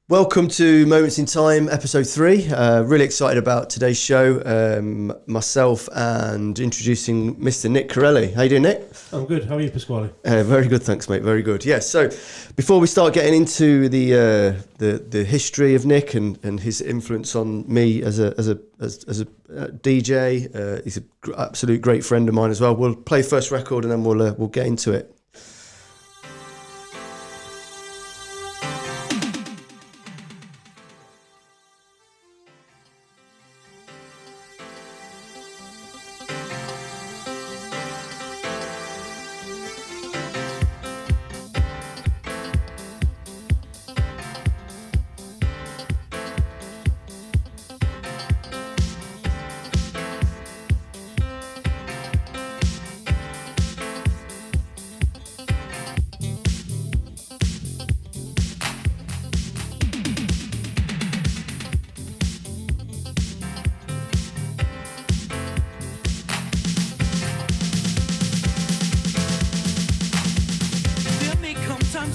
Welcome to Moments in Time, episode 3. Really excited about today's show. Myself and introducing Mr. Nick Corelli. How you doing, Nick? I'm good. How are you, Pasquale? Very good, thanks, mate. Very good. Yes. So, before we start getting into the history of Nick and his influence on me as a DJ, he's an absolute great friend of mine as well. We'll play first record and then we'll get into it.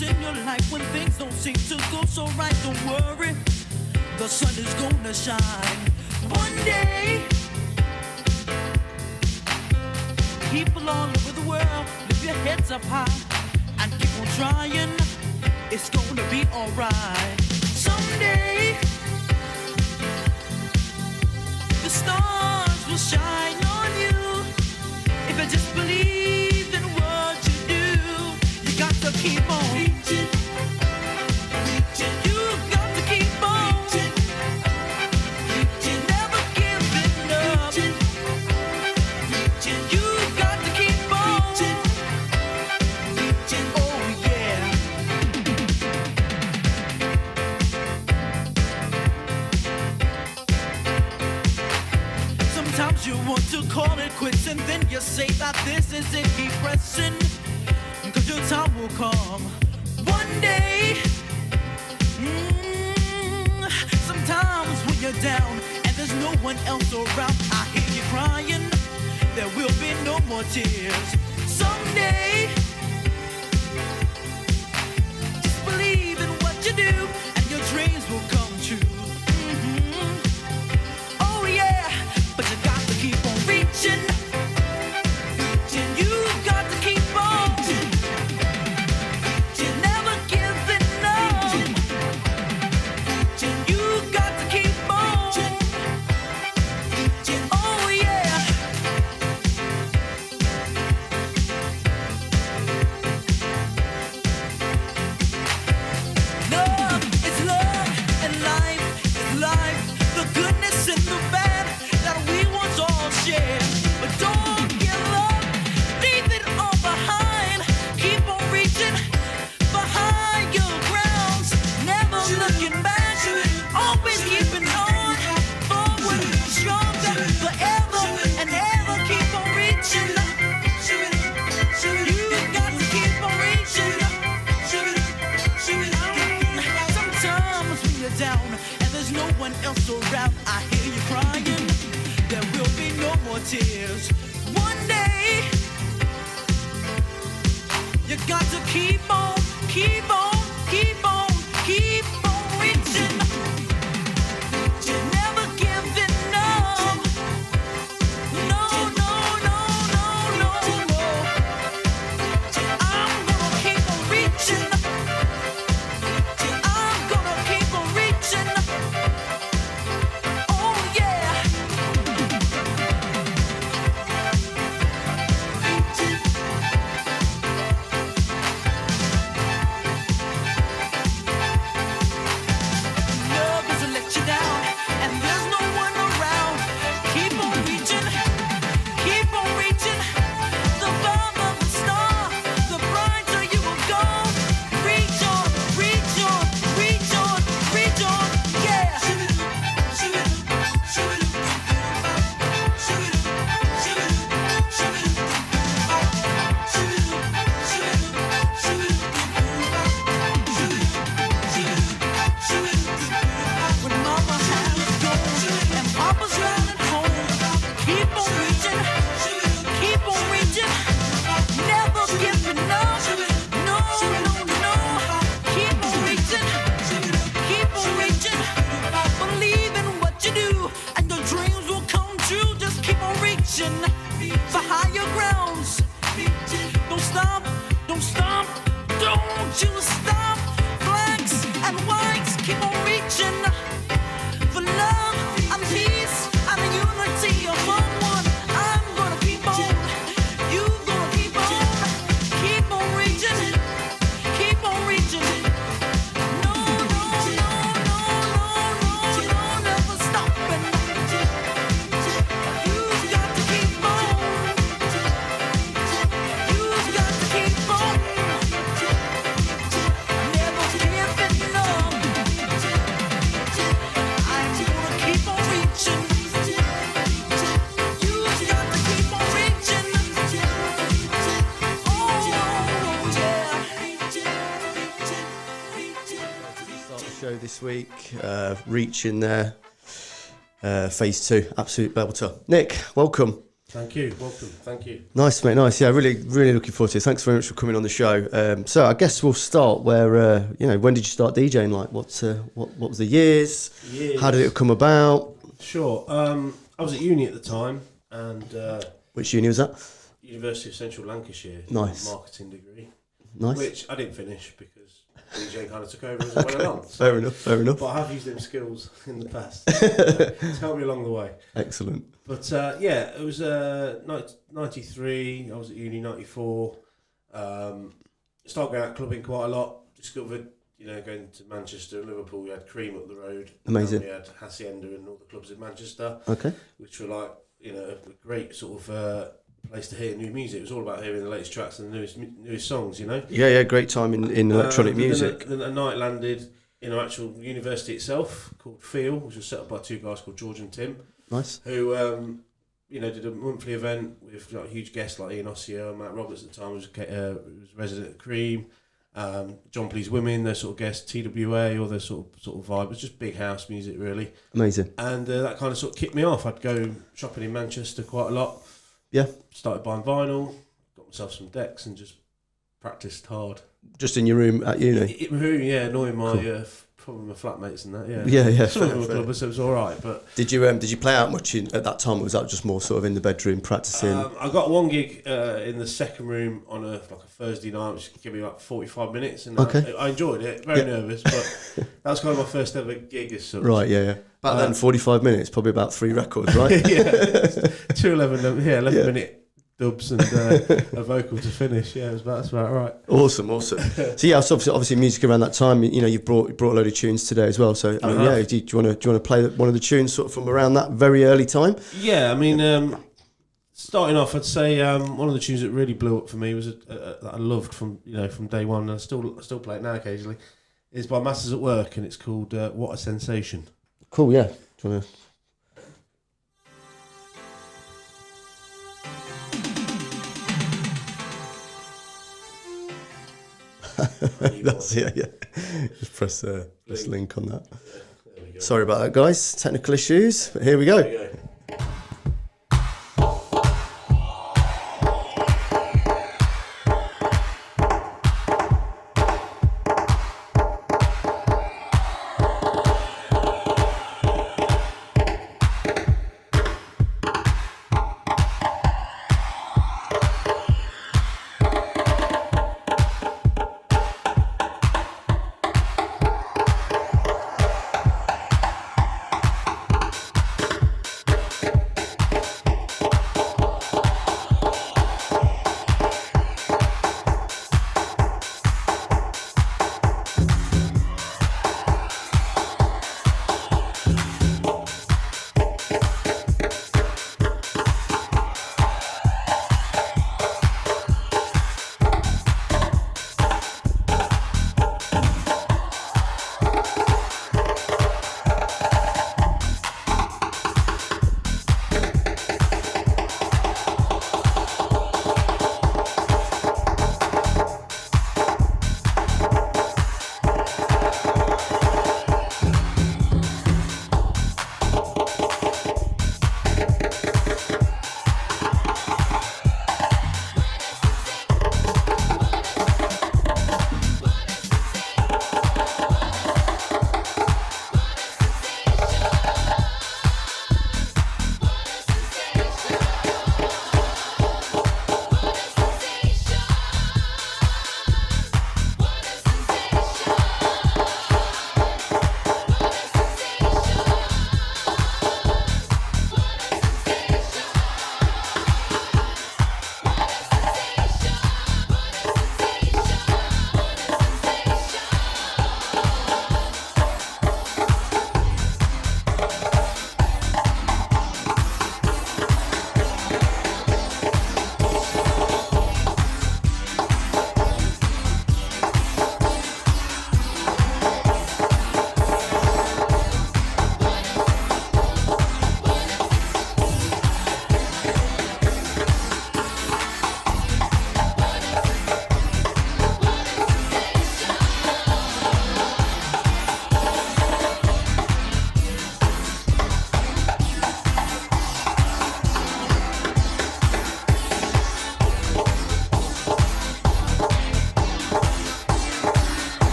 In your life when things don't seem to go so right, don't worry, the sun is gonna shine one day. People all over the world, lift your heads up high and keep on trying, it's gonna be alright. Someday the stars will shine on you if you just believe in what you do. You got to keep on reaching, reaching. You got to keep on reaching, reaching. Never giving up, reaching, reaching. You got to keep on reaching, reaching. Oh yeah. Sometimes you want to call it quits and then you say that this is it, keep pressing. Cause your time will come one day. Sometimes when you're down and there's no one else around, I hear you crying, there will be no more tears. Someday, just believe in what you do and your dreams will come true. Oh yeah, but you got to keep on reaching. You got to keep on. Tears. One day, you got to keep on, keep on, keep on, keep on reaching. You're never giving up. No, no, no, no, no, no. I'm gonna keep on reaching. I'm gonna keep on reaching. Oh yeah. this week. Reach in there. Phase 2, absolute belter. Nick, welcome. Thank you. Welcome. Thank you. Nice, mate. Nice. Yeah, really looking forward to it. Thanks very much for coming on the show. So I guess we'll start where when did you start DJing? Like, what was the years? How did it come about? Sure. I was at uni at the time, and Which uni was that? University of Central Lancashire. Nice. Marketing degree. Nice. Which I didn't finish because DJ kind of took over as I went along. Fair enough. But I have used them skills in the past. It's helped me along the way. Excellent. But it was 93. I was at uni 94. Started going out clubbing quite a lot. Discovered, going to Manchester and Liverpool, we had Cream up the road. Amazing. And we had Hender and all the clubs in Manchester. Okay. Which were like, a great sort of place to hear new music. It was all about hearing the latest tracks and the newest songs, Yeah, great time in electronic music. Then a night landed in an actual university itself called Feel, which was set up by two guys called George and Tim. Nice. Who, did a monthly event with huge guests like Ian Ossio and Matt Roberts at the time, was resident at Cream. John Please Women, their sort of guests, TWA, all their sort of vibe. It was just big house music, really. Amazing. And that kind of sort of kicked me off. I'd go shopping in Manchester quite a lot. Yeah. Started buying vinyl, got myself some decks and just practised hard. Just in your room at uni? In my room, yeah, annoying my probably my flatmates and that, yeah. Yeah. Some of them were clubbers, so it was all right. But did you play out much at that time, or was that just more sort of in the bedroom practising? I got one gig in the second room on a Thursday night, which gave me like 45 minutes, and I enjoyed it. Very nervous, but that was kind of my first ever gig as such. Right, yeah. Back then, 45 minutes, probably about 3 records, right? Yeah, 11-minute dubs and a vocal to finish. Yeah, that's about right. Awesome. So obviously music around that time. You brought a load of tunes today as well. So do you want to play one of the tunes sort of from around that very early time? Yeah, I mean, starting off, I'd say one of the tunes that really blew up for me was that I loved from day one, and I still play it now occasionally. Is by Masters at Work, and it's called "What a Sensation." Cool. Yeah. Do you want to? That's it, yeah. Just press this link on that. Yeah, sorry about that, guys. Technical issues, but here we go.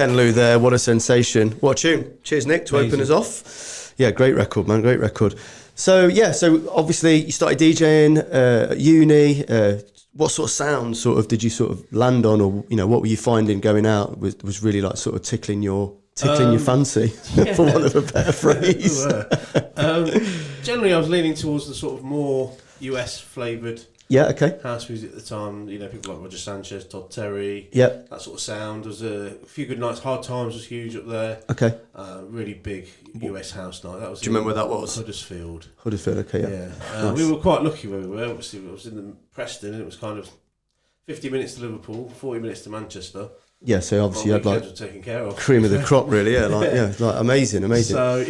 Ken Lou there, what a sensation. What a tune. Cheers, Nick, to open us off. Yeah, great record, man, great record. So, so obviously you started DJing at uni. What sort of sound did you sort of land on, or what were you finding going out was really like sort of tickling your fancy, for want of a better phrase? Generally, I was leaning towards the sort of more US flavoured house music at the time. People like Roger Sanchez, Todd Terry, that sort of sound. There was a few good nights. Hard Times was huge up there. Okay. Really big US house night. That was. Do you remember where that was? Huddersfield. Okay, yeah. Nice. We were quite lucky where we were. Obviously, I was in Preston, and it was kind of 50 minutes to Liverpool, 40 minutes to Manchester. Yeah, so obviously you had like taken care of. Cream of the crop, really. Yeah, like amazing. So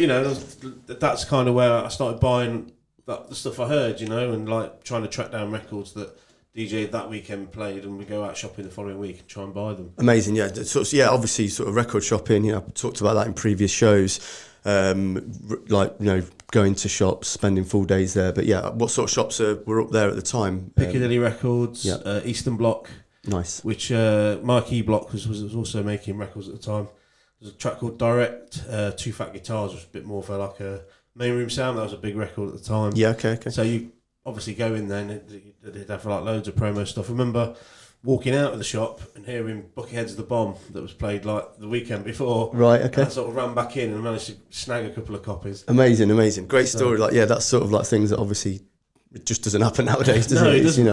that's kind of where I started buying the stuff I heard, and like trying to track down records that DJ that weekend played, and we go out shopping the following week and try and buy them. Amazing, yeah. Obviously, sort of record shopping. I've talked about that in previous shows. Going to shops, spending full days there. But yeah, what sort of shops were up there at the time? Piccadilly Records, Eastern Bloc. Nice. Which Mike E. Block was also making records at the time. There's a track called Direct, Two Fat Guitars, which was a bit more for like a main room sound. That was a big record at the time. Yeah, okay. So you obviously go in there and they'd have like loads of promo stuff. I remember walking out of the shop and hearing Buckethead's of the Bomb that was played like the weekend before. Right, okay. And I sort of ran back in and managed to snag a couple of copies. Amazing. Great story. That's sort of like things that obviously it just doesn't happen nowadays, does it? It doesn't.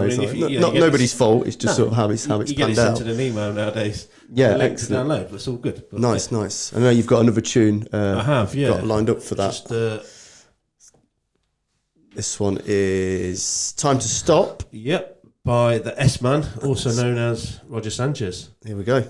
Nobody's fault. It's just sort of how it's you panned get it out. sent in an email nowadays. Yeah, link to excellent. download. That's all good. But Nice. I know you've got another tune. I have, yeah. Got lined up for that. This one is Time to Stop. Yep, by the S-Man, also known as Roger Sanchez. Here we go.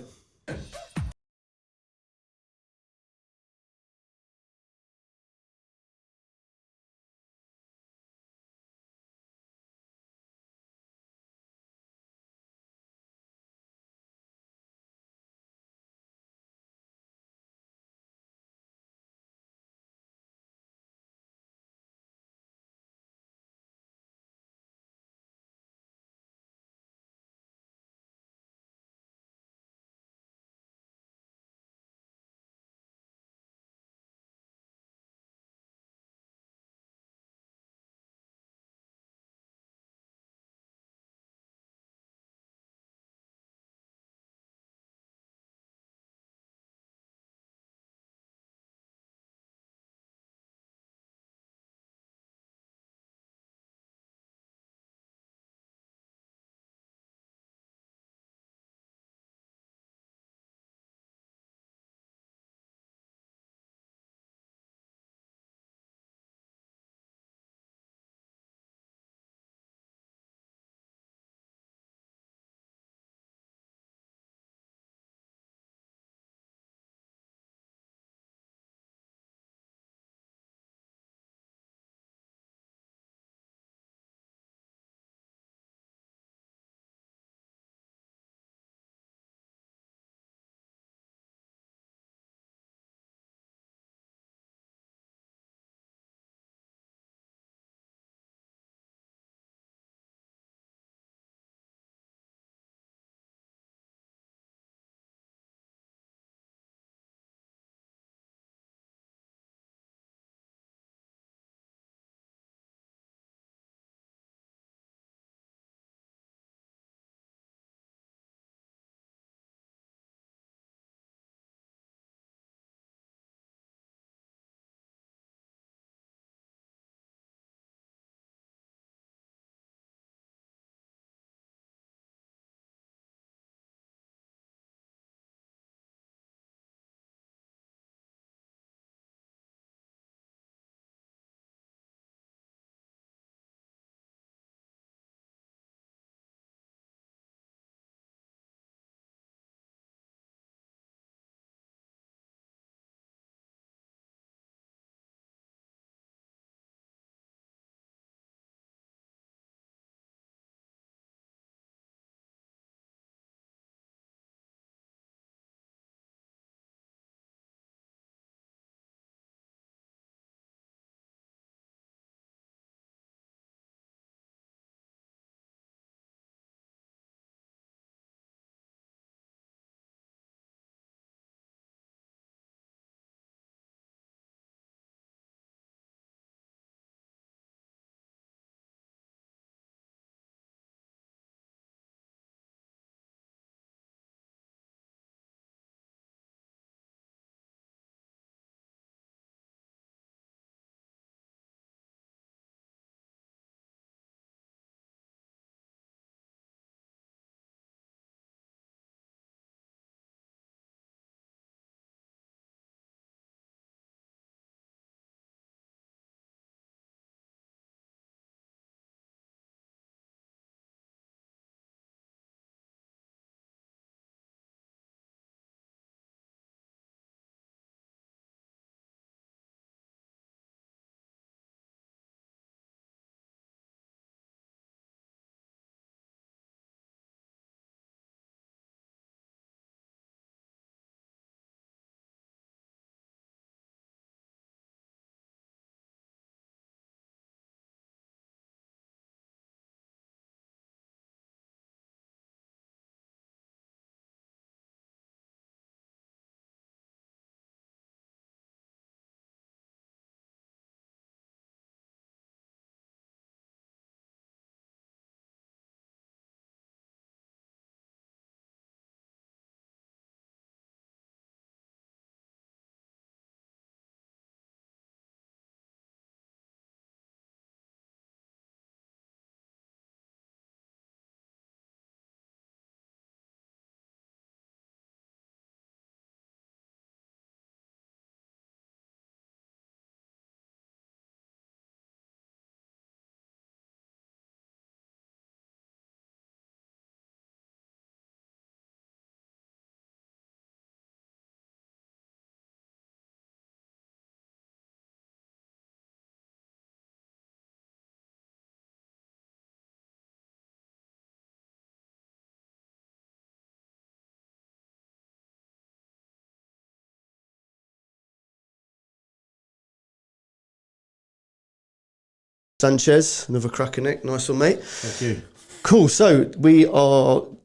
Sanchez, another cracker, Nick. Nice one, mate. Thank you. Cool. So we are going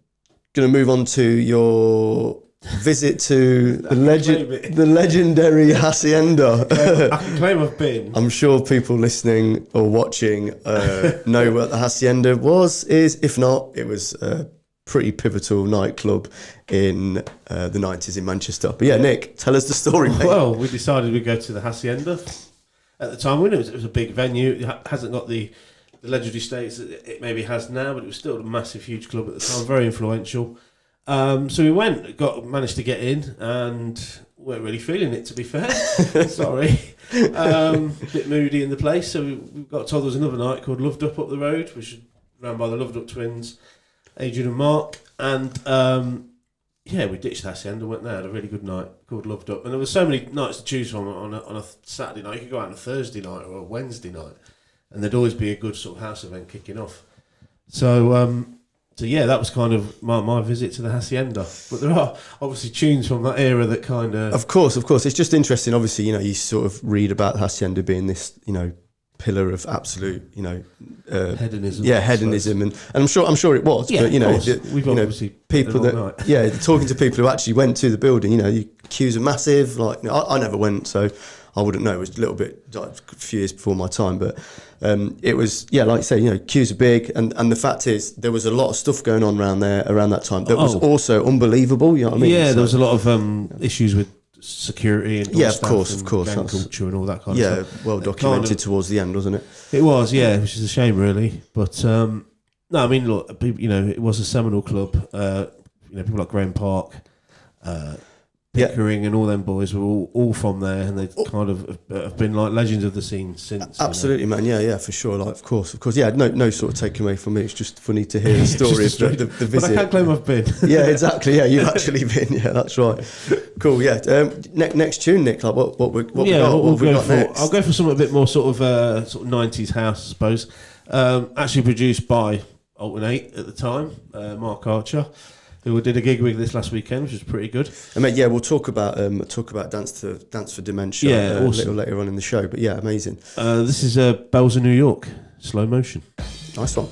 to move on to your visit to the legendary Hacienda. I can claim I've been. I'm sure people listening or watching know what the Hacienda is. If not, it was a pretty pivotal nightclub in the 90s in Manchester. But yeah, Nick, tell us the story, mate. Well, we decided we'd go to the Hacienda. At the time, it was a big venue. It hasn't got the legendary status that it maybe has now, but it was still a massive, huge club at the time, very influential. So we managed to get in, and weren't really feeling it, to be fair. Sorry. A bit moody in the place, so we got told there was another night called Loved Up the road, which was run by the Loved Up twins, Adrian and Mark, and we ditched the Hacienda and went there, had a really good night called Loved Up, and there were so many nights to choose from on a Saturday night. You could go out on a Thursday night or a Wednesday night, and there'd always be a good sort of house event kicking off. So that was kind of my visit to the Hacienda. But there are obviously tunes from that era that kind of... Of course. It's just interesting. Obviously, you sort of read about the Hacienda being this, pillar of absolute, hedonism. Yeah, hedonism, and I'm sure it was. Yeah, but we've obviously people that talking to people who actually went to the building. The queues are massive. Like I never went, so I wouldn't know. It was a little bit a few years before my time, but it was like you say, queues are big, and the fact is there was a lot of stuff going on around that time that was also unbelievable. You know what I mean? Yeah, there was a lot of issues with security and of course, gang culture and all that kind of stuff. Well documented towards the end, wasn't it? It was, which is a shame, really. But no, I mean, look, it was a seminal club. People like Graham Park, Pickering, and all them boys were all from there, and they kind of have been like legends of the scene since. Absolutely, man. Yeah, for sure. Like, of course. Yeah, no sort of taking away from me. It's just funny to hear the story of the visit. But I can't claim I've been. Yeah, exactly. Yeah, you've actually been. Yeah, that's right. Cool. Yeah. Next tune, Nick. Like, what we got next? I'll go for something a bit more sort of 90s house, I suppose. Actually produced by Alternate at the time, Mark Archer, who did a gig with this last weekend, which was pretty good. And mate, we'll talk about Dance for Dementia a little later on in the show. But yeah, amazing. This is Bells of New York, slow motion. Nice one.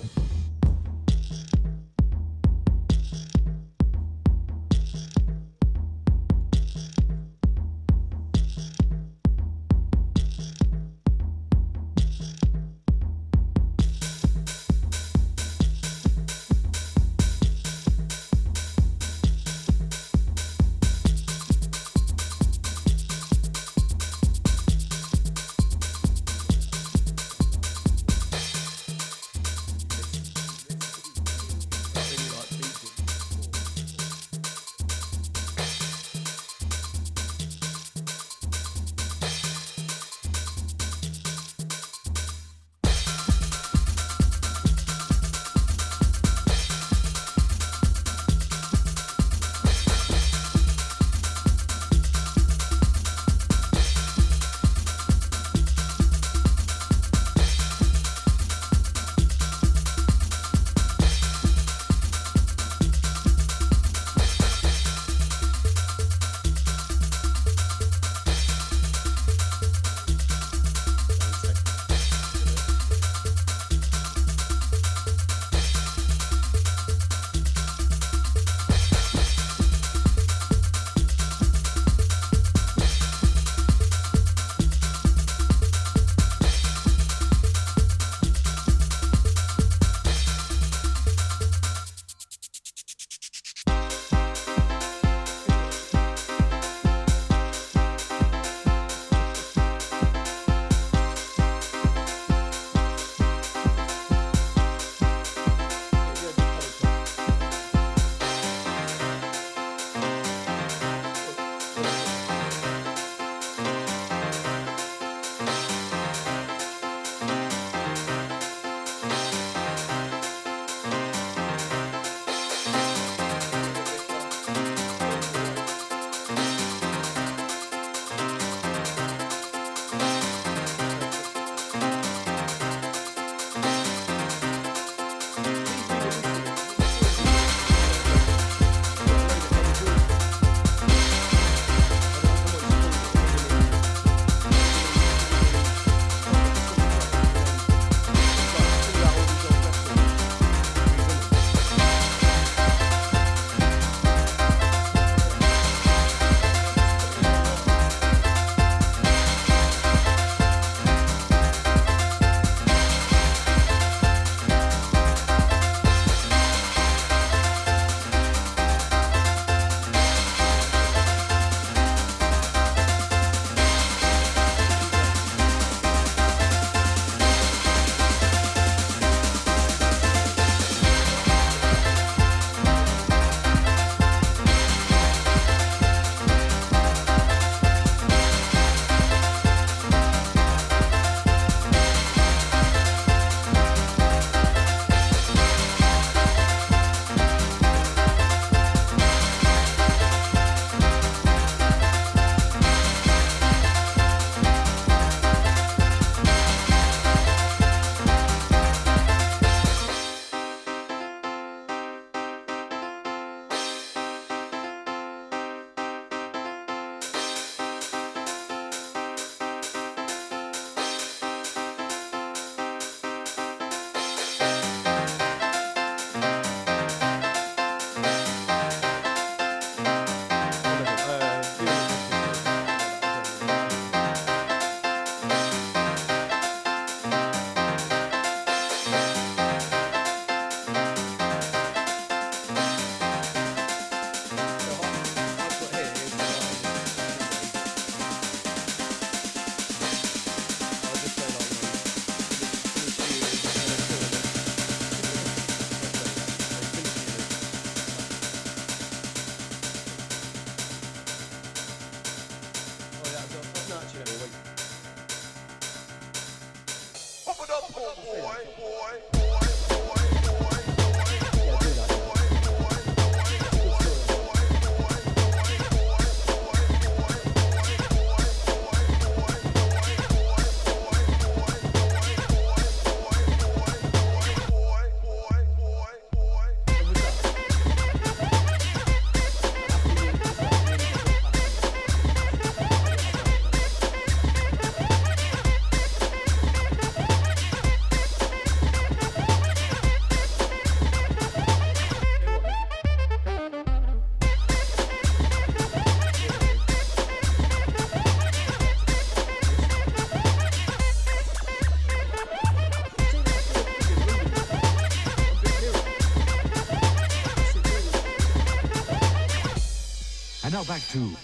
And now back to...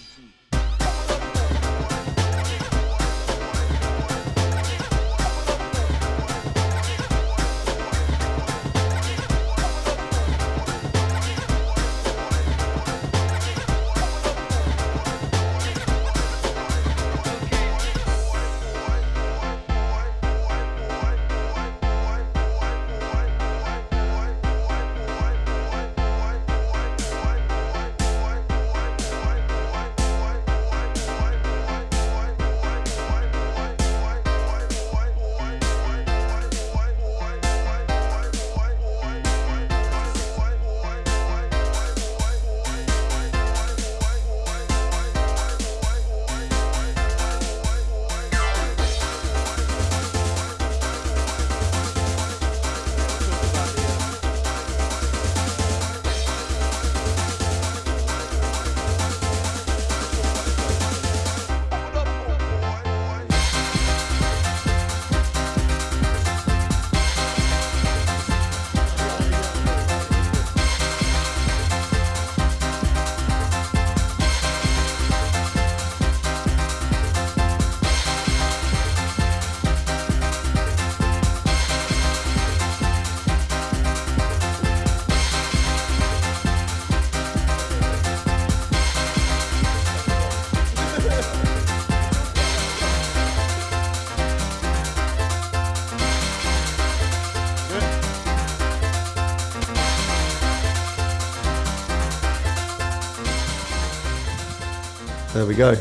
There we go.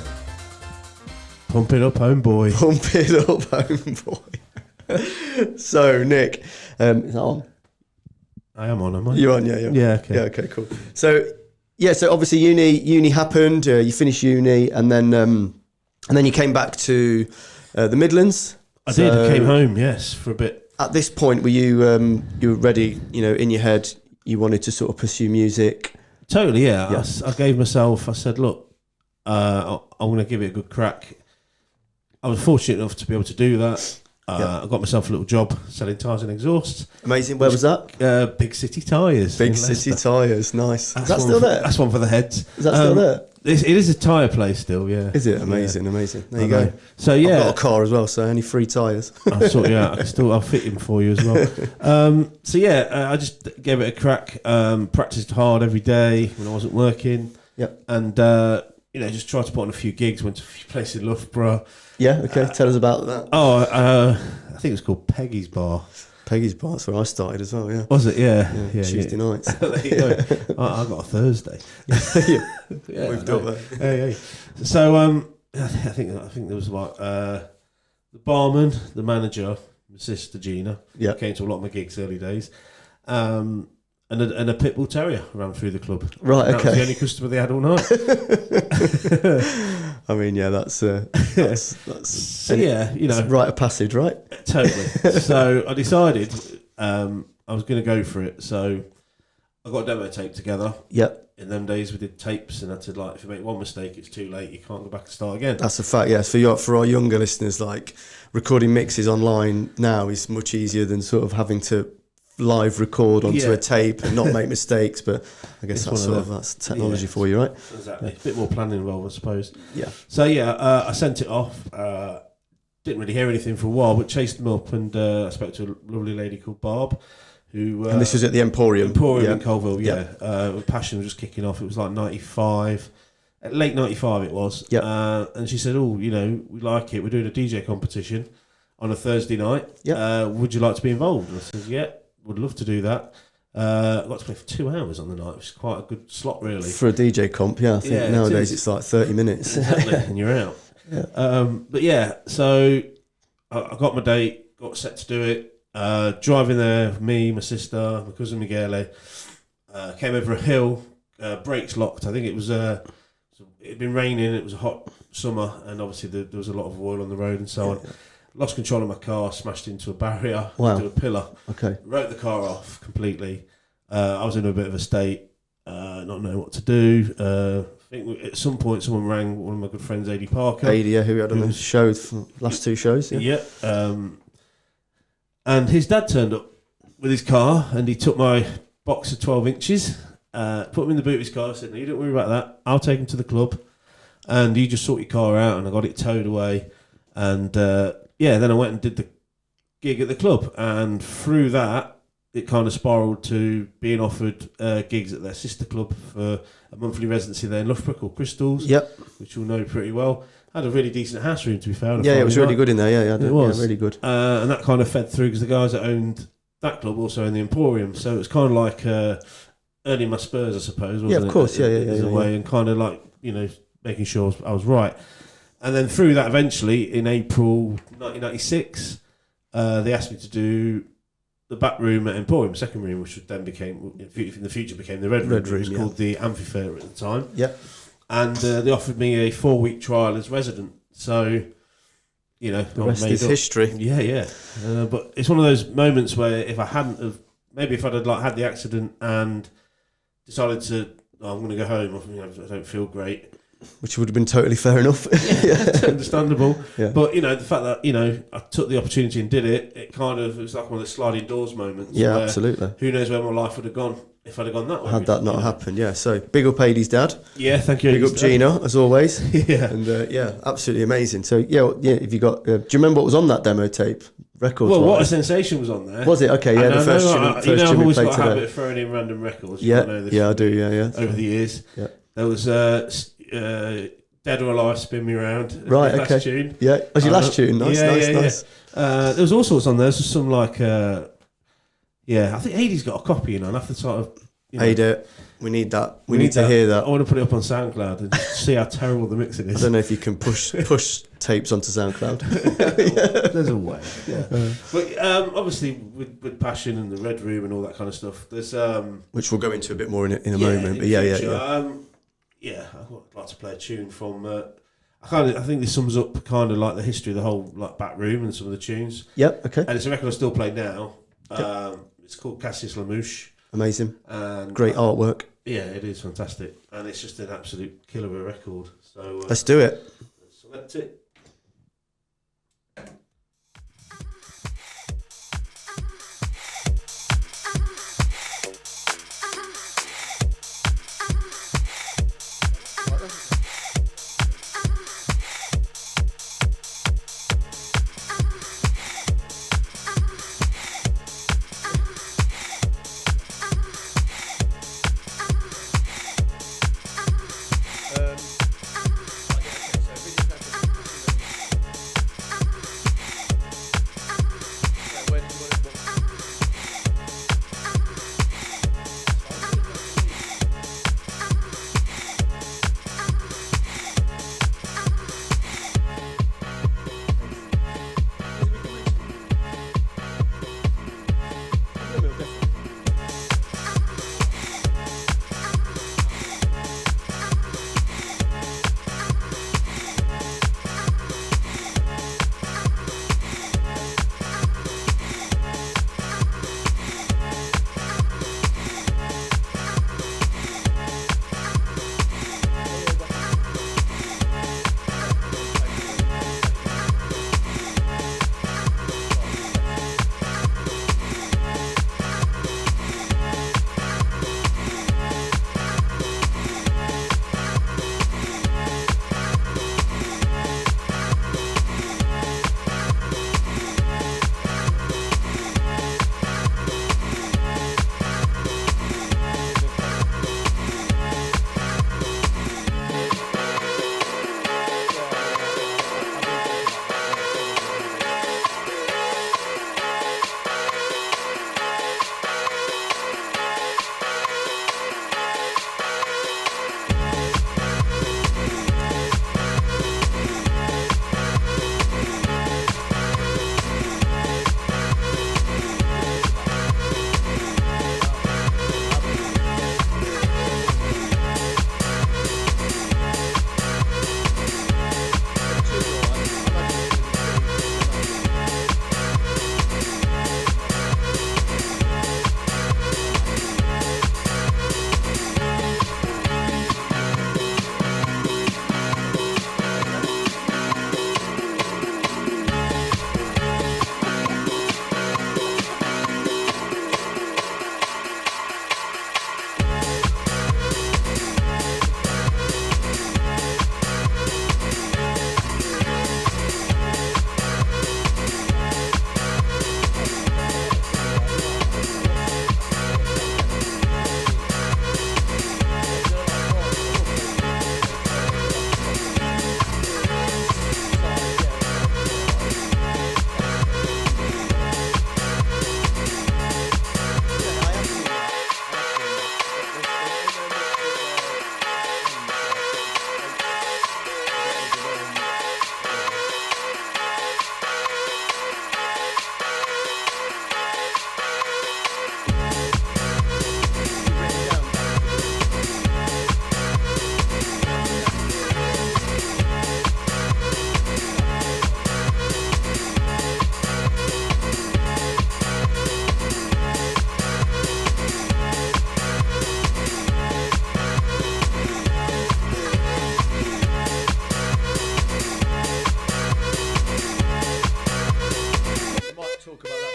Pump it up, homeboy. Pump it up, homeboy. So, Nick, is that on? I am on, am I? You're on, yeah. Yeah, okay. Yeah, okay, cool. So, yeah, so obviously uni happened. You finished uni, and then you came back to the Midlands. I did. I came home, yes, for a bit. At this point, were you you were ready? You know, in your head, you wanted to sort of pursue music. Totally, yeah. I gave myself. I said, look, I'm going to give it a good crack. I was fortunate enough to be able to do that. I got myself a little job selling tyres and exhausts. Amazing. Where was that? Big City Tyres. Big City Tyres. Nice. Is that still there? That's one for the heads. Is that still there? It is a tyre place still, yeah. Is it? Amazing, amazing. There you go. So yeah, I've got a car as well, so only 3 tyres. I'll sort you out. I'll fit him for you as well. So yeah, I just gave it a crack. Practiced hard every day when I wasn't working. Yep. And just tried to put on a few gigs. Went to a few places in Loughborough. Yeah. Okay. Tell us about that. I think it was called Peggy's Bar. Peggy's Bar. That's where I started as well. Yeah. Was it? Yeah. Tuesday nights. There you go. I got a Thursday. We've done that. Hey. So I think there was like the barman, the manager, my sister Gina. Yeah. Came to a lot of my gigs early days. And a pit bull terrier ran through the club. Right. And Okay. that was the only customer they had all night. I mean, yeah, that's So yeah, it's a rite of passage, right? Totally. So I decided I was going to go for it. So I got a demo tape together. Yep. In them days, we did tapes, and I said, like, if you make one mistake, it's too late. You can't go back and start again. That's a fact. Yes, for our younger listeners, like recording mixes online now is much easier than sort of having to live record onto a tape and not make mistakes. But I guess that's technology for you, right? Exactly. A bit more planning involved, I suppose. Yeah. So yeah, I sent it off. Didn't really hear anything for a while, but chased them up, and I spoke to a lovely lady called Barb, who and this was at the Emporium. In Colville, yeah. Passion was just kicking off. It was like 95, late 95 it was. Yeah. And she said, "Oh, we like it. We're doing a DJ competition. on a Thursday night. Would you like to be involved? And I said, yeah, would love to do that. I got to play for 2 hours on the night, which is quite a good slot, really. For a DJ comp, I think nowadays it's like 30 minutes. Exactly, and you're out. But yeah, so I got my date, got set to do it. Driving there, me, my sister, my cousin Michele, came over a hill, brakes locked. I think it was it'd been raining, it was a hot summer, and obviously there was a lot of oil on the road and so on. Lost control of my car, smashed into a barrier, into a pillar. Okay. Wrote the car off completely. I was in a bit of a state, not knowing what to do. I think at some point someone rang one of my good friends, Adi Parker. Adi, who we had on the show, last 2 shows. Yeah. And his dad turned up with his car, and he took my box of 12 inches, put him in the boot of his car. I said, no, you don't worry about that. I'll take him to the club, and you just sort your car out. And I got it towed away. And then I went and did the gig at the club. And through that, it kind of spiralled to being offered gigs at their sister club for a monthly residency there in Loughborough called Crystals, which you'll know pretty well. Had a really decent house room, to be fair. Yeah, it was really good in there. Yeah, it was really good. And that kind of fed through because the guys that owned that club also owned the Emporium, so it was kind of like earning my spurs, I suppose. Wasn't of course. In a way, and kind of like making sure I was right. And then through that, eventually in April 1996, they asked me to do the back room at Emporium, second room, which then became in the future became the Red Room. It was called the Amphitheatre at the time. Yeah. And they offered me a 4-week trial as resident. So, the rest is history. Yeah. But it's one of those moments where if I hadn't have, maybe if I'd have had the accident and decided to, I'm going to go home, I don't feel great. Which would have been totally fair enough. Understandable. Yeah. But, the fact that, I took the opportunity and did it, it was like one of the sliding doors moments. Yeah, absolutely. Who knows where my life would have gone if I'd have gone that way. Had that not happened, yeah. So, big up Adie's dad. Yeah, thank you. Big up Gina, as always. Yeah. And, absolutely amazing. So, if you got... do you remember what was on that demo tape? Records. Well, What a Sensation was on there. Was it? Okay, yeah, the first tune we played today. I've always got a habit of throwing in random records. Yeah, I do, yeah. Over the years. Yeah. There was Dead or Alive, Spin Me Round. Right, okay. Last tune. Yeah, was your last tune? Nice. There was all sorts on there. There's some like... I think Adie's got a copy, I'll have to sort of... Adi, we need that. We need to hear that. I want to put it up on SoundCloud and see how terrible the mixing is. I don't know if you can push tapes onto SoundCloud. There's a way. Yeah. But obviously with Passion and the Red Room and all that kind of stuff, there's which we'll go into a bit more in a moment. But yeah. I'd like to play a tune from. I think this sums up kind of like the history of the whole like back room and some of the tunes. Yep. Okay. And it's a record I still play now. It's called Cassius Lamouche. Amazing. And great artwork. Yeah, it is fantastic, and it's just an absolute killer of a record. So let's do it. Select it.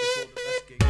before the best gig.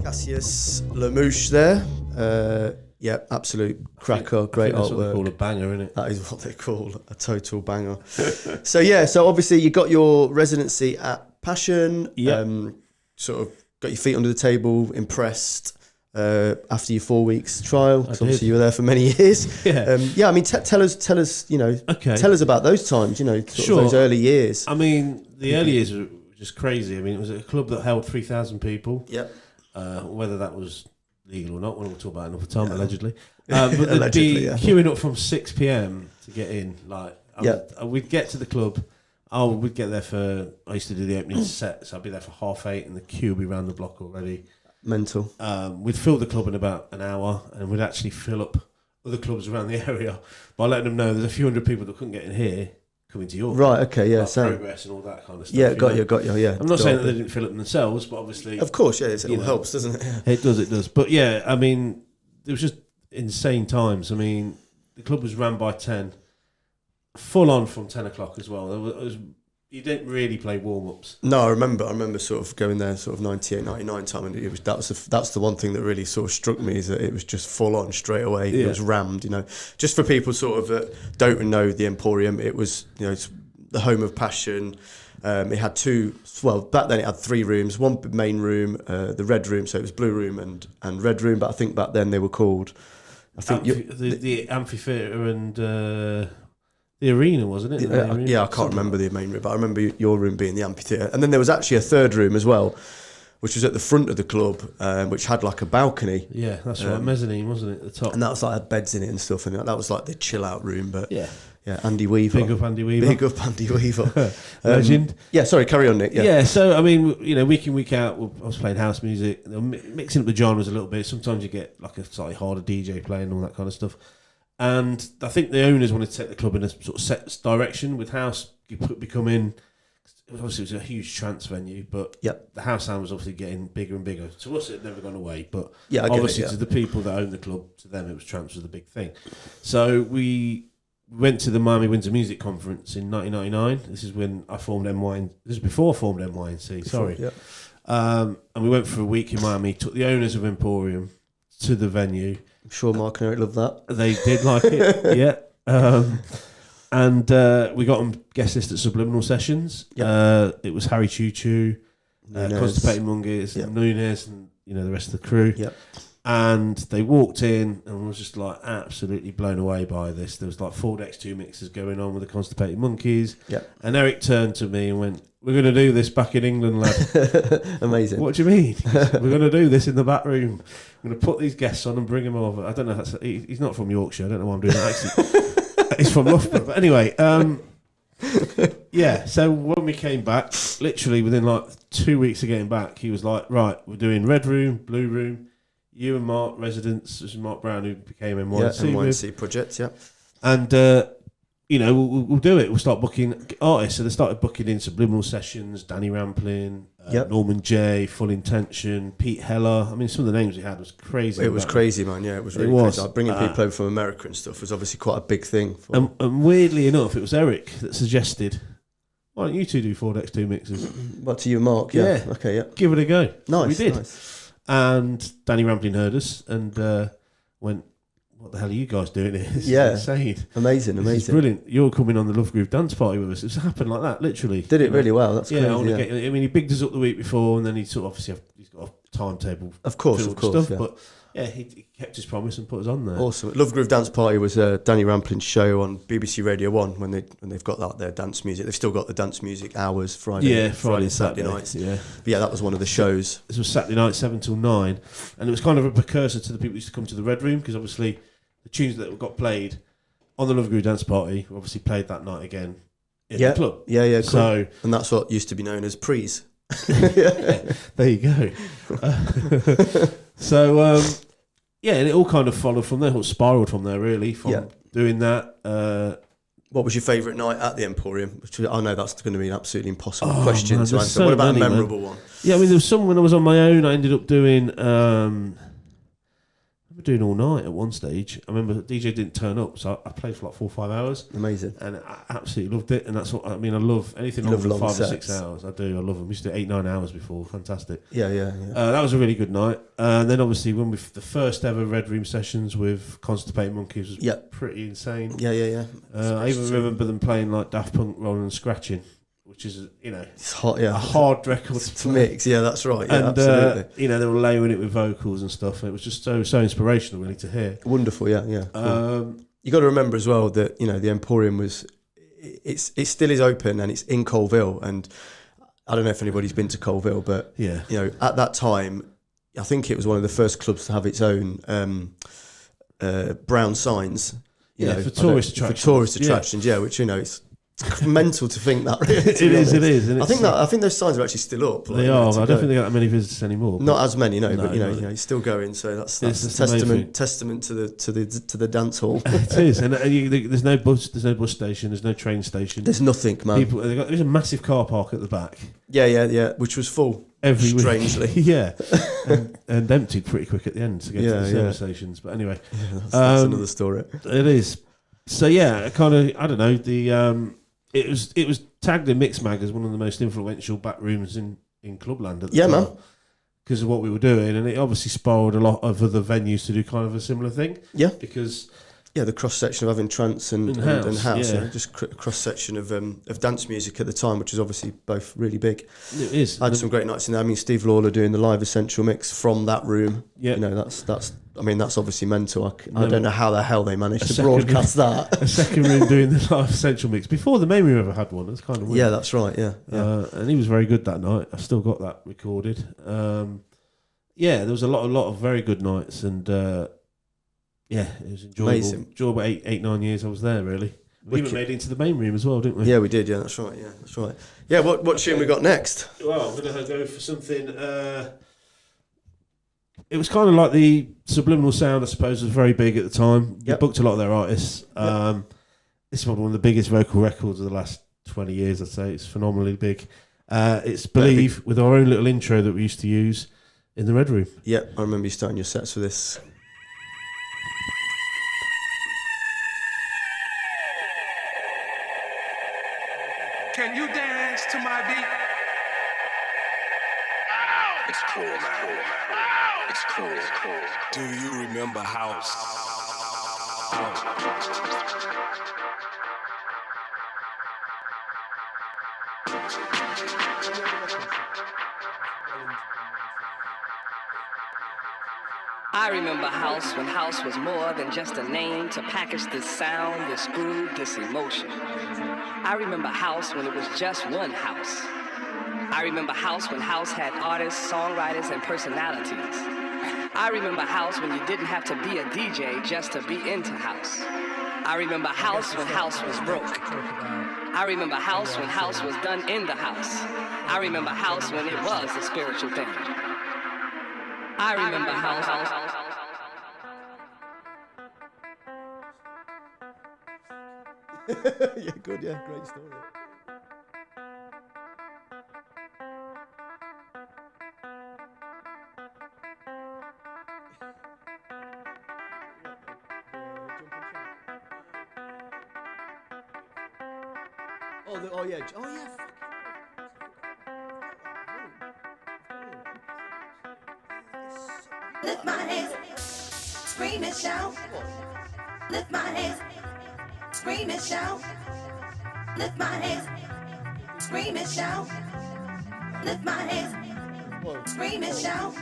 Cassius Lamouche there. Yeah, absolute cracker, great That's what they artwork. call a banger, isn't it? That is what they call a total banger. So obviously you got your residency at Passion. Yep. Sort of got your feet under the table, impressed after your 4 weeks trial. 'Cause obviously you were there for many years. Yeah. I mean, tell us, Okay. tell us about those times. Sort of Sure. those early years. I mean, the early years were just crazy. I mean, it was a club that held 3,000 people. Yep. Whether that was legal or not, we'll talk about it another time, allegedly. But they'd Allegedly, be yeah. queuing up from 6 p.m. to get in. Yeah. We'd get to the club. We'd get there I used to do the opening set, so I'd be there for 8:30 and the queue would be round the block already. Mental. We'd fill the club in about an hour and we'd actually fill up other clubs around the area by letting them know there's a few hundred people that couldn't get in here coming to York. Right, okay, yeah, Like same. Progress and all that kind of stuff. Yeah, got you, yeah. I'm not saying that they didn't fill it themselves, but obviously... Of course, yeah, it all know. helps, doesn't it? Yeah. It does. But yeah, I mean, it was just insane times. I mean, the club was ran by 10, full on from 10 o'clock as well. You didn't really play warm-ups. No, I remember sort of going there sort of 98, 99 time, and that's the one thing that really sort of struck me, is that it was just full on straight away. Yeah. It was rammed, Just for people sort of that don't know the Emporium, it was, it's the home of Passion. It had back then it had 3 rooms, one main room, the red room, so it was blue room and red room, but I think back then they were called, the amphitheatre and the arena, wasn't it? I can't remember the main room, but I remember your room being the amphitheatre. And then there was actually a third room as well, which was at the front of the club, which had like a balcony. Yeah, that's right, mezzanine, wasn't it, at the top? And that was like had beds in it and stuff, and that was like the chill out room. But yeah, Andy Weaver. Big up Andy Weaver. Legend. Yeah, sorry, carry on, Nick. Yeah, so I mean, week in, week out, I was playing house music, mixing up the genres a little bit. Sometimes you get like a slightly harder DJ playing, all that kind of stuff. And I think the owners wanted to take the club in a sort of set direction with house becoming... Obviously, it was a huge trance venue, but the house sound was obviously getting bigger and bigger. To us, it had never gone away, but obviously to the people that owned the club, to them, it was trance was the big thing. So we went to the Miami Windsor Music Conference in 1999. This is when I formed NY. This is before I formed NYNC. Sorry. And we went for a week in Miami. Took the owners of Emporium to the venue. I'm sure Mark and Eric loved that. They did like it. Yeah. And we got on guest list at Subliminal Sessions. It was Harry Choo Choo, Constipated Monkeys, Nunes, and the rest of the crew. And they walked in and was just like absolutely blown away by this. There was like 4Dex2 mixes going on with the Constipated Monkeys. And Eric turned to me and went, "We're going to do this back in England, lad." Amazing. What do you mean? We're going to do this in the back room. I'm going to put these guests on and bring them over. I don't know if he's not from Yorkshire. I don't know why I'm doing that accent. He's from Loughborough. But anyway, Yeah, so when we came back, literally within like 2 weeks of getting back, he was like, right, we're doing Red Room, Blue Room, you and Mark, residents, this is Mark Brown, who became NYC. Yeah, NYC project, yeah. And, we'll do it. We'll start booking artists. So they started booking in Subliminal Sessions, Danny Rampling, Norman J, Full Intention, Pete Heller. I mean, some of the names we had was crazy. It was crazy, man. Yeah, it was really crazy. Like, bringing people over from America and stuff was obviously quite a big thing. And weirdly enough, it was Eric that suggested, why don't you two do 4X2 mixes? What, to you and Mark? Yeah. Okay, yeah. Give it a go. Nice. We did. Nice. And Danny Rampling heard us and went, what the hell are you guys doing here? This is insane. Amazing. This is brilliant. You're coming on the Love Groove dance party with us. It's happened like that, literally. Did it really well? That's crazy. I mean, he bigged us up the week before, and then he's got a timetable. Of course. Stuff, but he kept his promise and put us on there. Awesome. Love Groove Dance Party was Danny Rampling's show on BBC Radio 1 when they've got that their dance music. They've still got the dance music hours Friday and Saturday nights. Yeah. But yeah, that was one of the shows. This was Saturday night, 7 till 9, and it was kind of a precursor to the people who used to come to the Red Room, because obviously the tunes that got played on the Love Groove Dance Party were obviously played that night again in the club. Yeah, cool. So, and that's what used to be known as prees. There you go. And it all kind of followed from there, or spiraled from there, really, from doing that. What was your favourite night at the Emporium? Which I know that's going to be an absolutely impossible question to answer. So what about many, a memorable one? Yeah, I mean, there was some when I was on my own. I ended up doing... doing all night at one stage. I remember the DJ didn't turn up, so I played for like 4 or 5 hours. Amazing. And I absolutely loved it. And that's what I mean. I love anything longer than 5 or 6 hours. I do. I love them. We used to do 8-9 hours before. Fantastic. Yeah. That was a really good night. And then obviously when the first ever Red Room sessions with Constipated Monkeys was pretty insane. Yeah. I even remember them playing like Daft Punk, Rolling and Scratching, which is, it's hot, a hard record to mix. Yeah, that's right. Yeah, and absolutely. they were layering it with vocals and stuff. And it was just so inspirational, really, to hear. Wonderful, yeah. Cool. You got to remember as well that the Emporium it still is open and it's in Colville. And I don't know if anybody's been to Colville, but at that time, I think it was one of the first clubs to have its own brown signs. For tourist attractions. Which it's mental to think that. Really, it is. And I think those signs are actually still up. They are. I don't think they got that many visitors anymore. Not as many, but it's still going. So that's a testament to the dance hall. It is, and there's no bus station, there's no train station. There's nothing, man. There's a massive car park at the back. Yeah, which was full. Every week. Strangely, and emptied pretty quick at the end to get to the service stations. But anyway, that's another story. It is. So kind of, I don't know, it was tagged in Mixmag as one of the most influential back rooms in Clubland at the time. Man. Because of what we were doing, and it obviously spiraled a lot of other venues to do kind of a similar thing. Yeah. Because... Yeah, the cross-section of having trance and house. Just cross-section of dance music at the time, which is obviously both really big. It is. I had some great nights in there. I mean, Steve Lawler doing the live Essential mix from that room. Yeah. That's obviously mental. I don't know how the hell they managed to broadcast that. A second room doing the live Essential mix before the main room ever had one. It's kind of weird. Yeah, that's right. Yeah. And he was very good that night. I still got that recorded. There was a lot of very good nights, and it was enjoyable. Amazing. Enjoyable 8-9 years I was there, really. We even made it into the main room as well, didn't we? Yeah, we did. Yeah, that's right. Yeah, what tune we got next? Well, I'm going to go for something. It was kind of like the Subliminal Sound, I suppose, was very big at the time. They booked a lot of their artists. This is one of the biggest vocal records of the last 20 years, I'd say. It's phenomenally big. It's Believe, with our own little intro that we used to use in the Red Room. Yeah, I remember you starting your sets with this. Can you dance to my beat? It's cool, man. It's cool. Do you remember house? I remember house when house was more than just a name to package this sound, this groove, this emotion. I remember house when it was just one house. I remember house when house had artists, songwriters, and personalities. I remember house when you didn't have to be a DJ just to be into house. I remember house when house was broke. I remember house when house was done in the house. I remember house when it was a spiritual thing. I remember house. Yeah, good, yeah, great story. Oh yeah, Lift my hands, scream and shout. Lift my hands, scream and shout. Lift my hands, scream and shout. Lift my hands, scream and shout.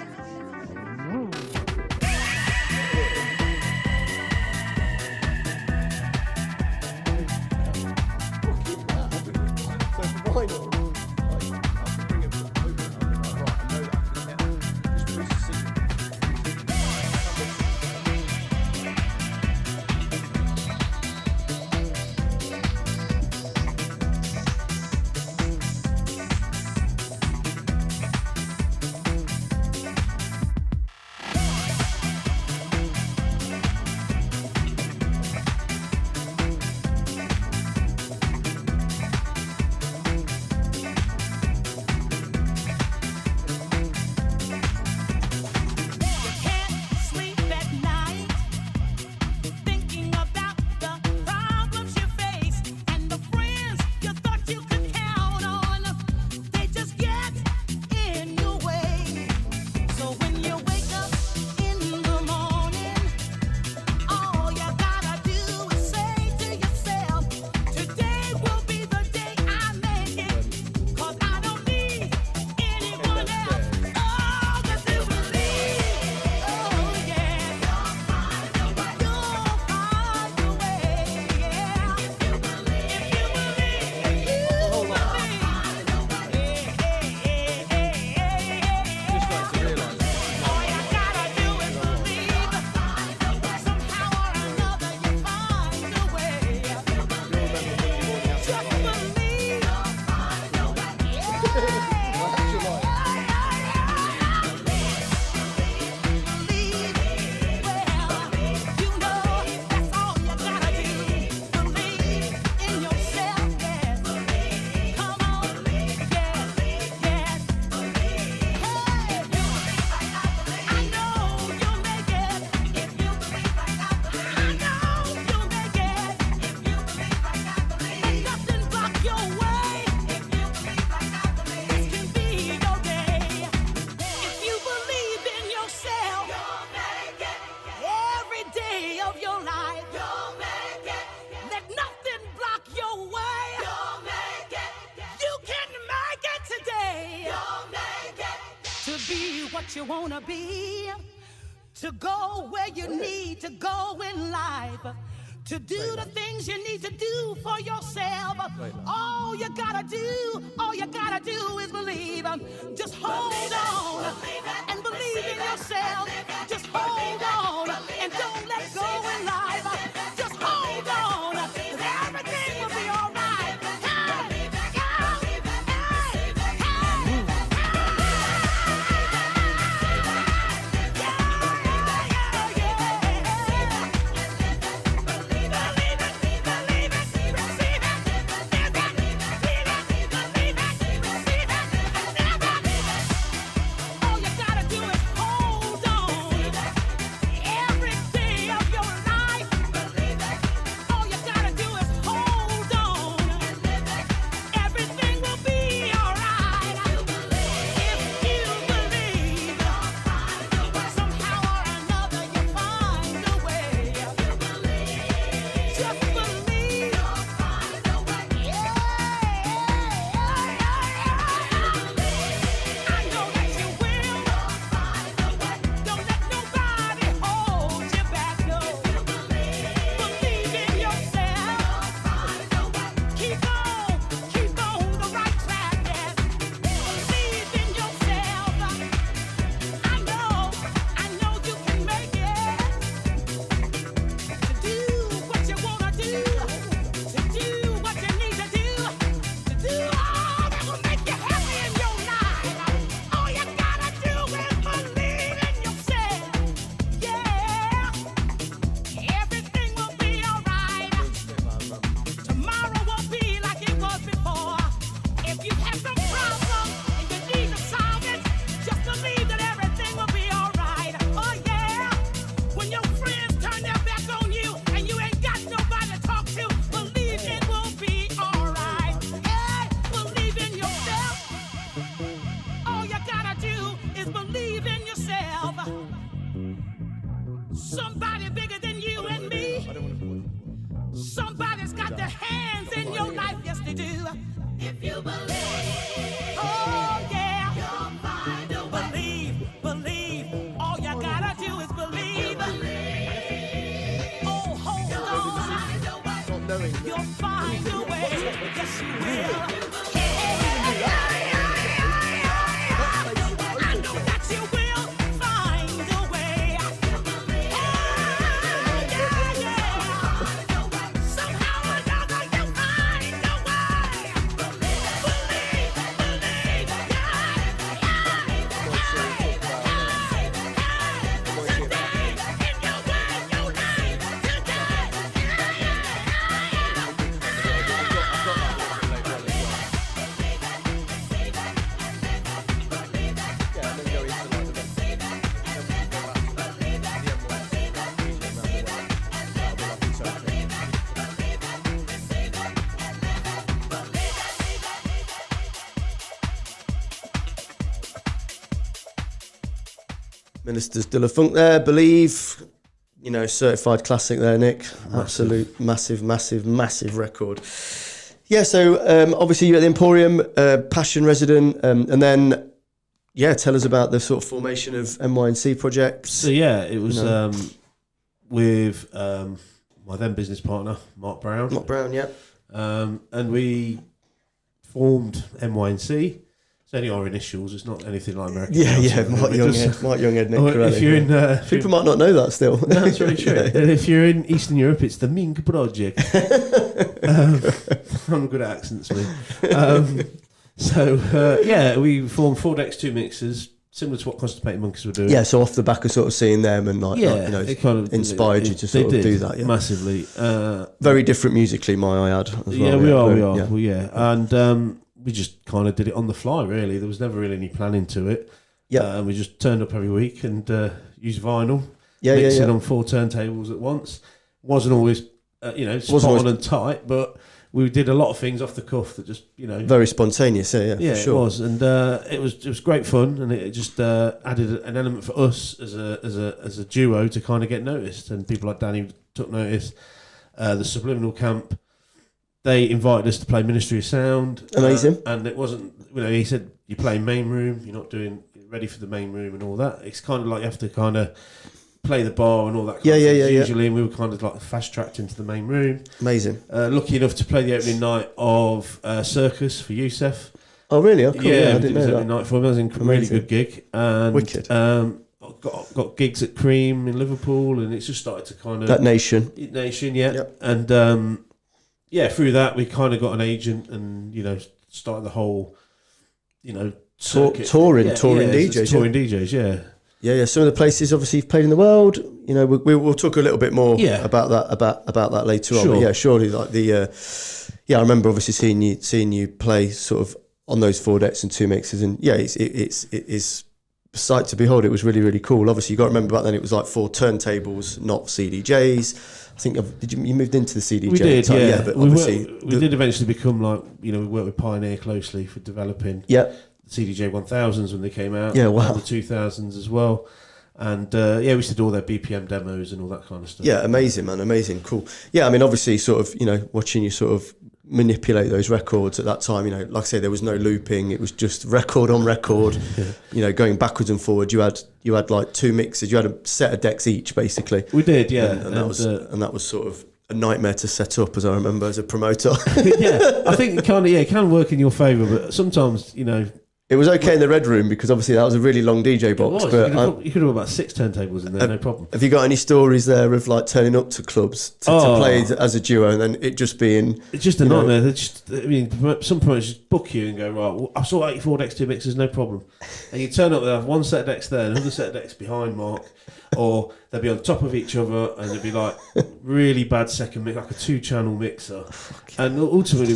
what you wanna be, to go where you need to go in life, to do the things you need to do for yourself. All you gotta do is believe. Just hold on and believe in yourself. Just hold on and don't let go in life. Just hold on, 'cause everything will be all right. You'll find a way. Yes, you will. I know that you will find a way. Yeah, yeah. Somehow or another you'll find a way. Believe, Ministers de la Funk there, Believe, you know, certified classic there, Nick. Absolute massive record. Yeah, so obviously you're at the Emporium, Passion resident, and then, yeah, tell us about the sort of formation of MY&C projects. So yeah, it was with my then business partner, Mark Brown. Mark Brown, yeah. And we formed MY&C. It's only our initials. It's not anything like American. Yeah, Mark Younghead, Nick Corelli. If you're in, people might not know that still. No, that's very true. And if you're in Eastern Europe, it's the Ming Project. I'm good at accents, me. We formed 4 decks, 2 mixers, similar to what Constipated Monkeys were doing. Yeah, so off the back of sort of seeing them and it kind of inspired you to sort of do that. Yeah, massively. Very different musically, my I add. As well, we are. Yeah. Well, yeah, and we just kind of did it on the fly. Really, there was never really any planning to it. Yeah, and we just turned up every week and used vinyl. Mixing on 4 turntables at once. Wasn't always, spot on and tight, but we did a lot of things off the cuff that just, very spontaneous. Yeah, for sure. It was, and it was great fun, and it just added an element for us as a duo to kind of get noticed, and people like Danny took notice. The Subliminal Camp, they invited us to play Ministry of Sound. Amazing. And it wasn't, he said, you play main room, you're not doing ready for the main room and all that. It's kind of like you have to kind of play the bar and all that kind of things usually, and we were kind of like fast-tracked into the main room. Amazing. Lucky enough to play the opening night of Circus for Youssef. Oh, really? Oh, cool. Yeah, I didn't know that. Opening night for him. It was a really good gig. And, wicked. Got gigs at Cream in Liverpool, and it's just started to kind of... That Nation. Yeah. Yep. And... through that we kind of got an agent and, started the whole, circuit. Touring DJs. Touring DJs, yeah. Yeah. Some of the places obviously you've played in the world. We'll talk a little bit more about that later on. But yeah, surely like I remember obviously seeing you play sort of on those 4 decks and 2 mixes, and it's a sight to behold. It was really, really cool. Obviously, you got to remember back then it was like 4 turntables, not CDJs. I think you moved into the CDJ? We did, type, yeah. But we did eventually become like, we worked with Pioneer closely for developing the CDJ 1000s when they came out. Yeah, wow. And the 2000s as well. And we used to do all their BPM demos and all that kind of stuff. Yeah, amazing, man, amazing, cool. Yeah, I mean, obviously, sort of, watching you sort of manipulate those records at that time, like I say, there was no looping, it was just record on record, going backwards and forward. You had like 2 mixes, you had a set of decks each, basically. We did, yeah. And that was sort of a nightmare to set up, as I remember, as a promoter. Yeah, I think it can work in your favour, but sometimes, It was okay in the Red Room because obviously that was a really long DJ box. But you could have about 6 turntables in there, no problem. Have you got any stories there of like turning up to clubs to play as a duo and then it just being... It's just a nightmare. Some promoters just book you and go, right, well, I saw 84 decks, 2 mixers, no problem. And you turn up, they have 1 set of decks there, another set of decks behind Mark, or they'll be on top of each other and there'll be like really bad second mix, like a 2-channel mixer. And ultimately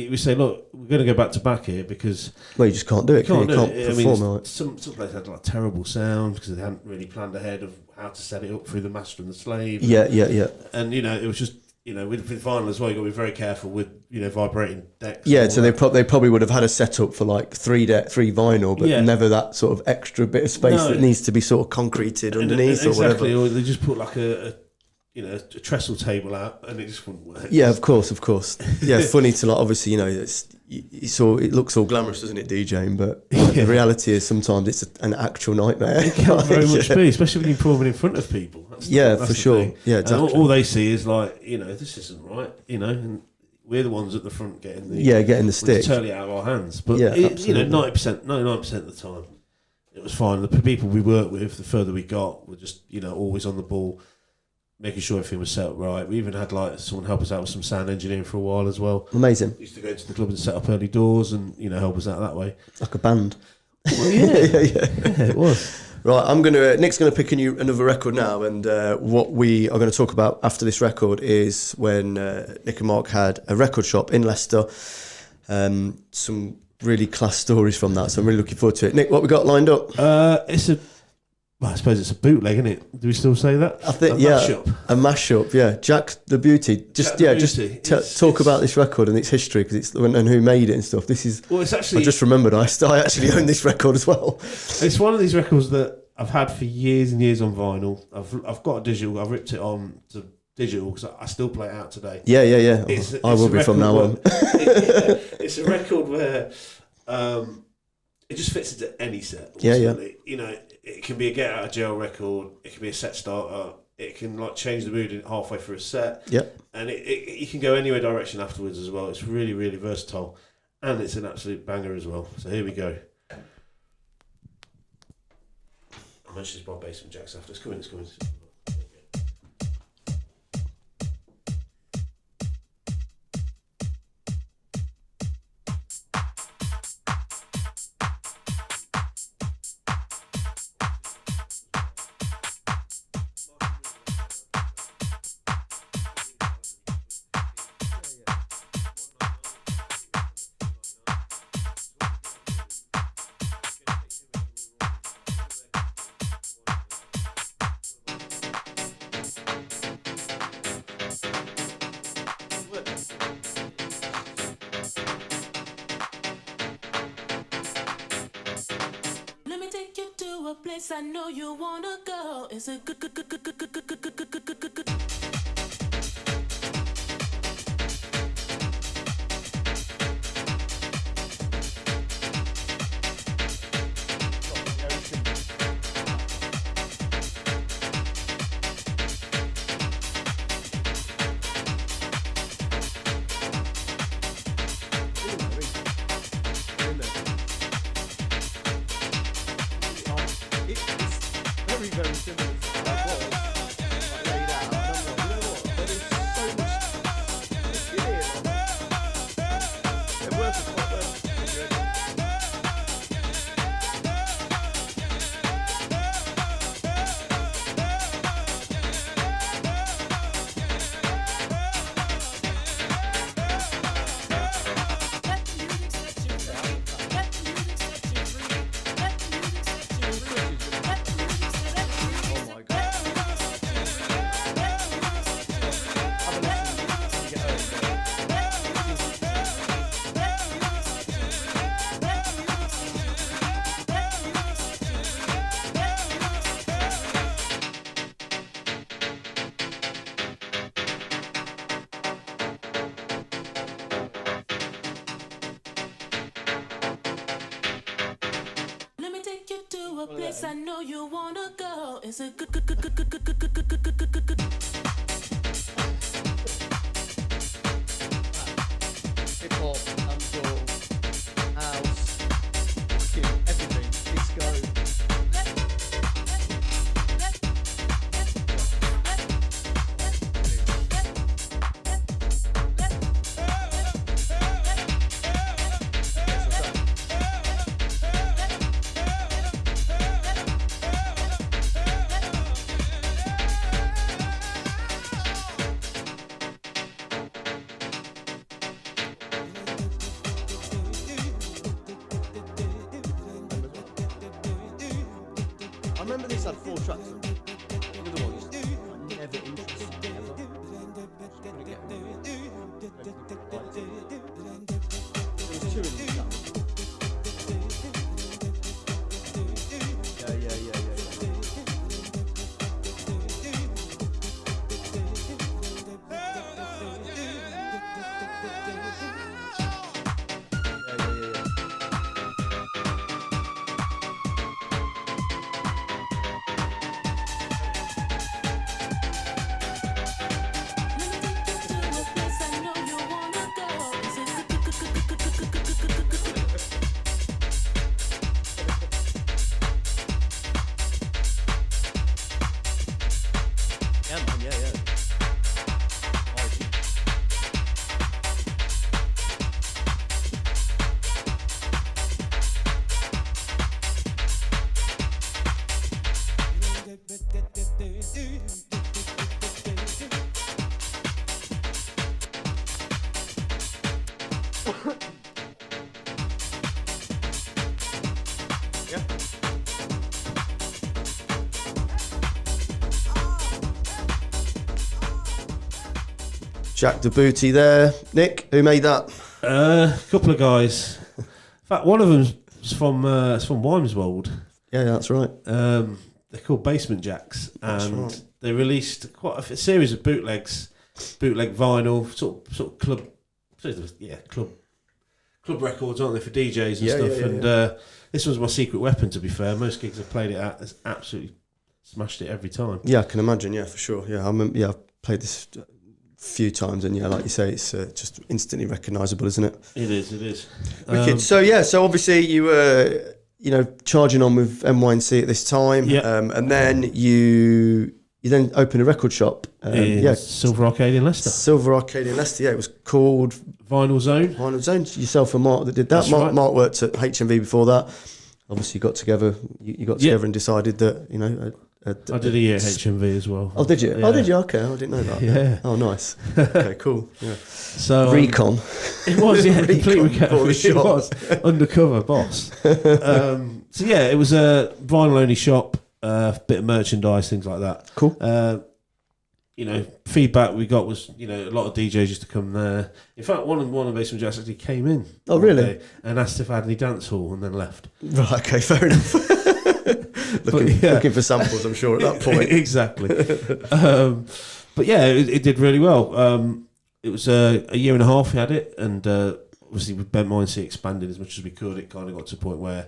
we say, look, we're going to go back to back here because... Well, you just can't do it. You can't perform. Some places had like terrible sound because they hadn't really planned ahead of how to set it up through the master and the slave. Yeah. And, it was just, with vinyl as well, you've got to be very careful with, vibrating decks. Yeah, so they probably would have had a setup for like 3 vinyl, but never that sort of extra bit of space that needs to be sort of concreted underneath or whatever. Or they just put like a trestle table out and it just wouldn't work. Yeah, of course. Yeah, funny to like, obviously, it looks all glamorous, doesn't it, DJing? But the reality is sometimes it's an actual nightmare. It can very much be, especially when you're performing in front of people. That's for the sure. thing. Yeah, exactly. And all they see is like, this isn't right, and we're the ones at the front getting the stick. Totally out of our hands. But 99% of the time, it was fine. The people we worked with, the further we got, were just always on the ball, making sure everything was set up right. We even had like someone help us out with some sound engineering for a while as well. Amazing. We used to go into the club and set up early doors and help us out that way. Like a band. Well, yeah, it was. Right, Nick's going to pick another record now, and what we are going to talk about after this record is when Nick and Mark had a record shop in Leicester. Some really class stories from that, so I'm really looking forward to it. Nick, what we got lined up? I suppose it's a bootleg, isn't it? Do we still say that? I think, a mashup. Yeah, Jack the Beauty. Talk about this record and its history and who made it and stuff. It's actually. I just remembered I actually own this record as well. It's one of these records that I've had for years and years on vinyl. I've got a digital. I've ripped it on to digital because I still play it out today. Yeah. I will be from now on. It's a record where it just fits into any set. Ultimately. Yeah. It can be a get out of jail record. It can be a set starter. It can change the mood halfway through a set. Yep. And you can go any direction afterwards as well. It's really, really versatile, and it's an absolute banger as well. So here we go. I mentioned Bob Bass and Jack's after. It's coming. I know you wanna go. It's a good. Very similar to what it was. Like laid out. And I'm like, you know what? There is so much. It's here. It works quite well. Place I know you wanna go. It's a good. Hip hop, dancehall, house, everything, disco. I remember this had 4 tracks on it. The other ones, I'm never interested in ever. Just couldn't get them. There was 2 in this track. Yeah. Jack the Booty there. Nick, who made that? A couple of guys. In fact, one of them's from Wimswold. Yeah, that's right. They're called Basement Jacks, and they released quite a series of bootleg vinyl, sort of club records, aren't they, for DJs and stuff? And this was my secret weapon, to be fair. Most gigs I've played it at has absolutely smashed it every time. Yeah, I can imagine. Yeah, for sure. Yeah, I remember. Yeah, I've played this a few times, and yeah, like you say, it's just instantly recognisable, isn't it? It is. Wicked. So obviously you were, charging on with NYC at this time, and then you then opened a record shop. Silver Arcade in Leicester. Yeah, it was called Vinyl Zone. Yourself and Mark that did that. Mark worked at HMV before that. Obviously, you got together. You got together and decided that I did a year at HMV as well. Oh, did you? Yeah. Oh, did you? Okay, I didn't know that. Yeah. Oh, nice. Okay, cool. Yeah. So recon. It was, yeah, completely. It was undercover boss. So yeah, it was a vinyl only shop. Bit of merchandise, things like that. Cool. Feedback we got was, a lot of DJs used to come there. In fact, one of Basement Jacks actually came in. Oh, really? And asked if I had any dance hall, and then left. Right. Okay. Fair enough. looking for samples, I'm sure, at that point. Exactly. But yeah, it did really well. It was a year and a half we had it, and obviously with Ben Mindset expanding as much as we could, it kind of got to a point where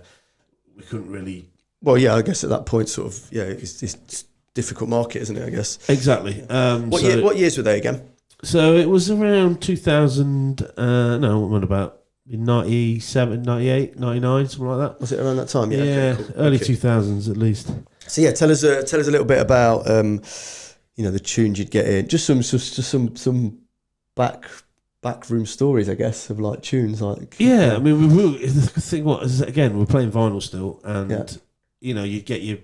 we couldn't really. Well, yeah, I guess at that point, sort of, it's difficult market, isn't it? I guess exactly. What years were they again? So it was around 2000. About 97, 98, 99, something like that. Was it around that time? Yeah, okay, cool. Early 2000s at least. So yeah, tell us a little bit about the tunes you'd get in. Just some backroom stories, I guess, of like tunes like. Yeah, I mean, the thing was, again, we're playing vinyl still, and you get your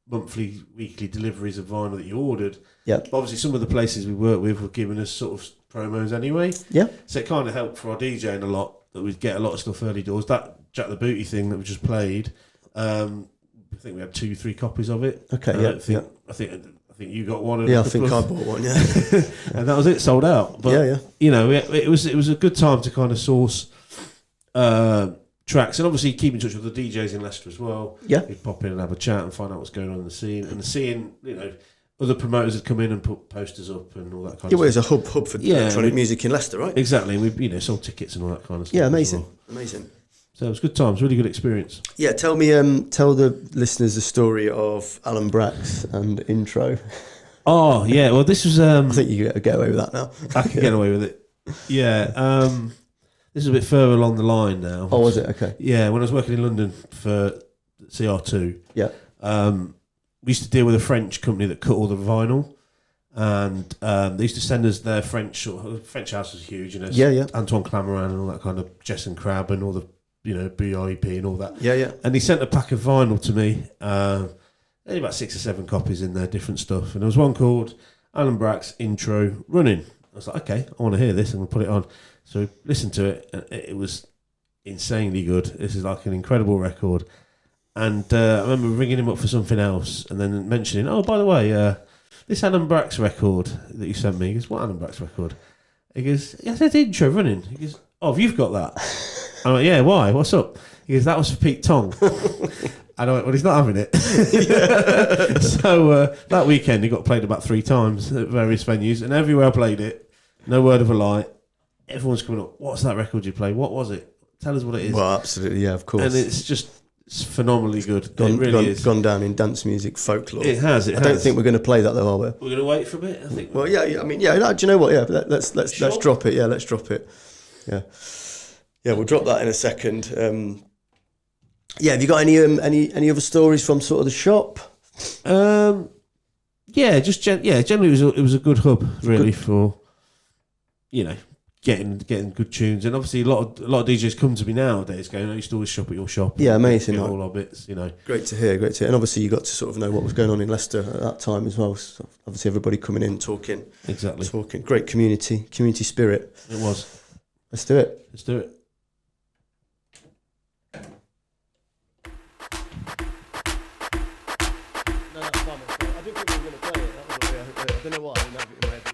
monthly, weekly deliveries of vinyl that you ordered. Yeah. But obviously, some of the places we work with were giving us sort of promos anyway. Yeah. So it kind of helped for our DJing a lot that we'd get a lot of stuff early doors. That Jack the Booty thing that we just played, I think we had 2-3 copies of it. Okay. I think you got one. I think I bought one. Yeah. And that was it, sold out. But it was a good time to kind of source tracks, and obviously keep in touch with the DJs in Leicester as well. Yeah. We'd pop in and have a chat and find out what's going on in the scene. And the scene, other promoters had come in and put posters up and all that kind of stuff. Well, it's a hub for electronic music in Leicester, right? Exactly. We sold tickets and all that kind of stuff. Yeah, amazing. Amazing. So it was good times, really good experience. Yeah, tell the listeners the story of Alan Brax and Intro. Oh, yeah, well this was... I think you get away with that now. I can get away with it. Yeah, this is a bit further along the line now. Oh, was it? Okay. Yeah, when I was working in London for CR2, we used to deal with a French company that cut all the vinyl, and they used to send us their French house was huge, Antoine Clamaran and all that kind of Jess and Crab and all the BIP and all that. Yeah. And he sent a pack of vinyl to me. Only about 6 or 7 copies in there, different stuff. And there was one called Alan Brax Intro Running. I was like, okay, I want to hear this. I'm going to put it on. So listen to it. And it was insanely good. This is like an incredible record. And I remember ringing him up for something else and then mentioning, oh, by the way, this Alan Brax record that you sent me. He goes, what Alan Brax record? He goes, yeah, that's Intro Running. He goes, oh, you've got that? I'm like, yeah, why? What's up? He goes, that was for Pete Tong. And I went, well, he's not having it. So that weekend, he got played about 3 times at various venues, and everywhere I played it, no word of a lie, everyone's coming up, what's that record you played? What was it? Tell us what it is. Well, absolutely, yeah, of course. And it's phenomenally good. It really is. Gone down in dance music folklore. It has. I don't think we're going to play that, though, are we? We're going to wait for a bit, I think. Well, yeah, I mean, yeah, do you know what? Yeah, let's drop it. Yeah, let's drop it. Yeah. Yeah, we'll drop that in a second. Yeah, have you got any other stories from sort of the shop? Yeah, generally it was a good hub really for getting good tunes, and obviously a lot of DJs come to me nowadays going, I used to always shop at your shop. Yeah, amazing. All our bits, Great to hear, and obviously you got to sort of know what was going on in Leicester at that time as well. So obviously everybody coming in, talking. Exactly. Talking. Great community spirit. It was. Let's do it. No, that's fine. I didn't think we were going to play it. I don't know why. I didn't have it in my head.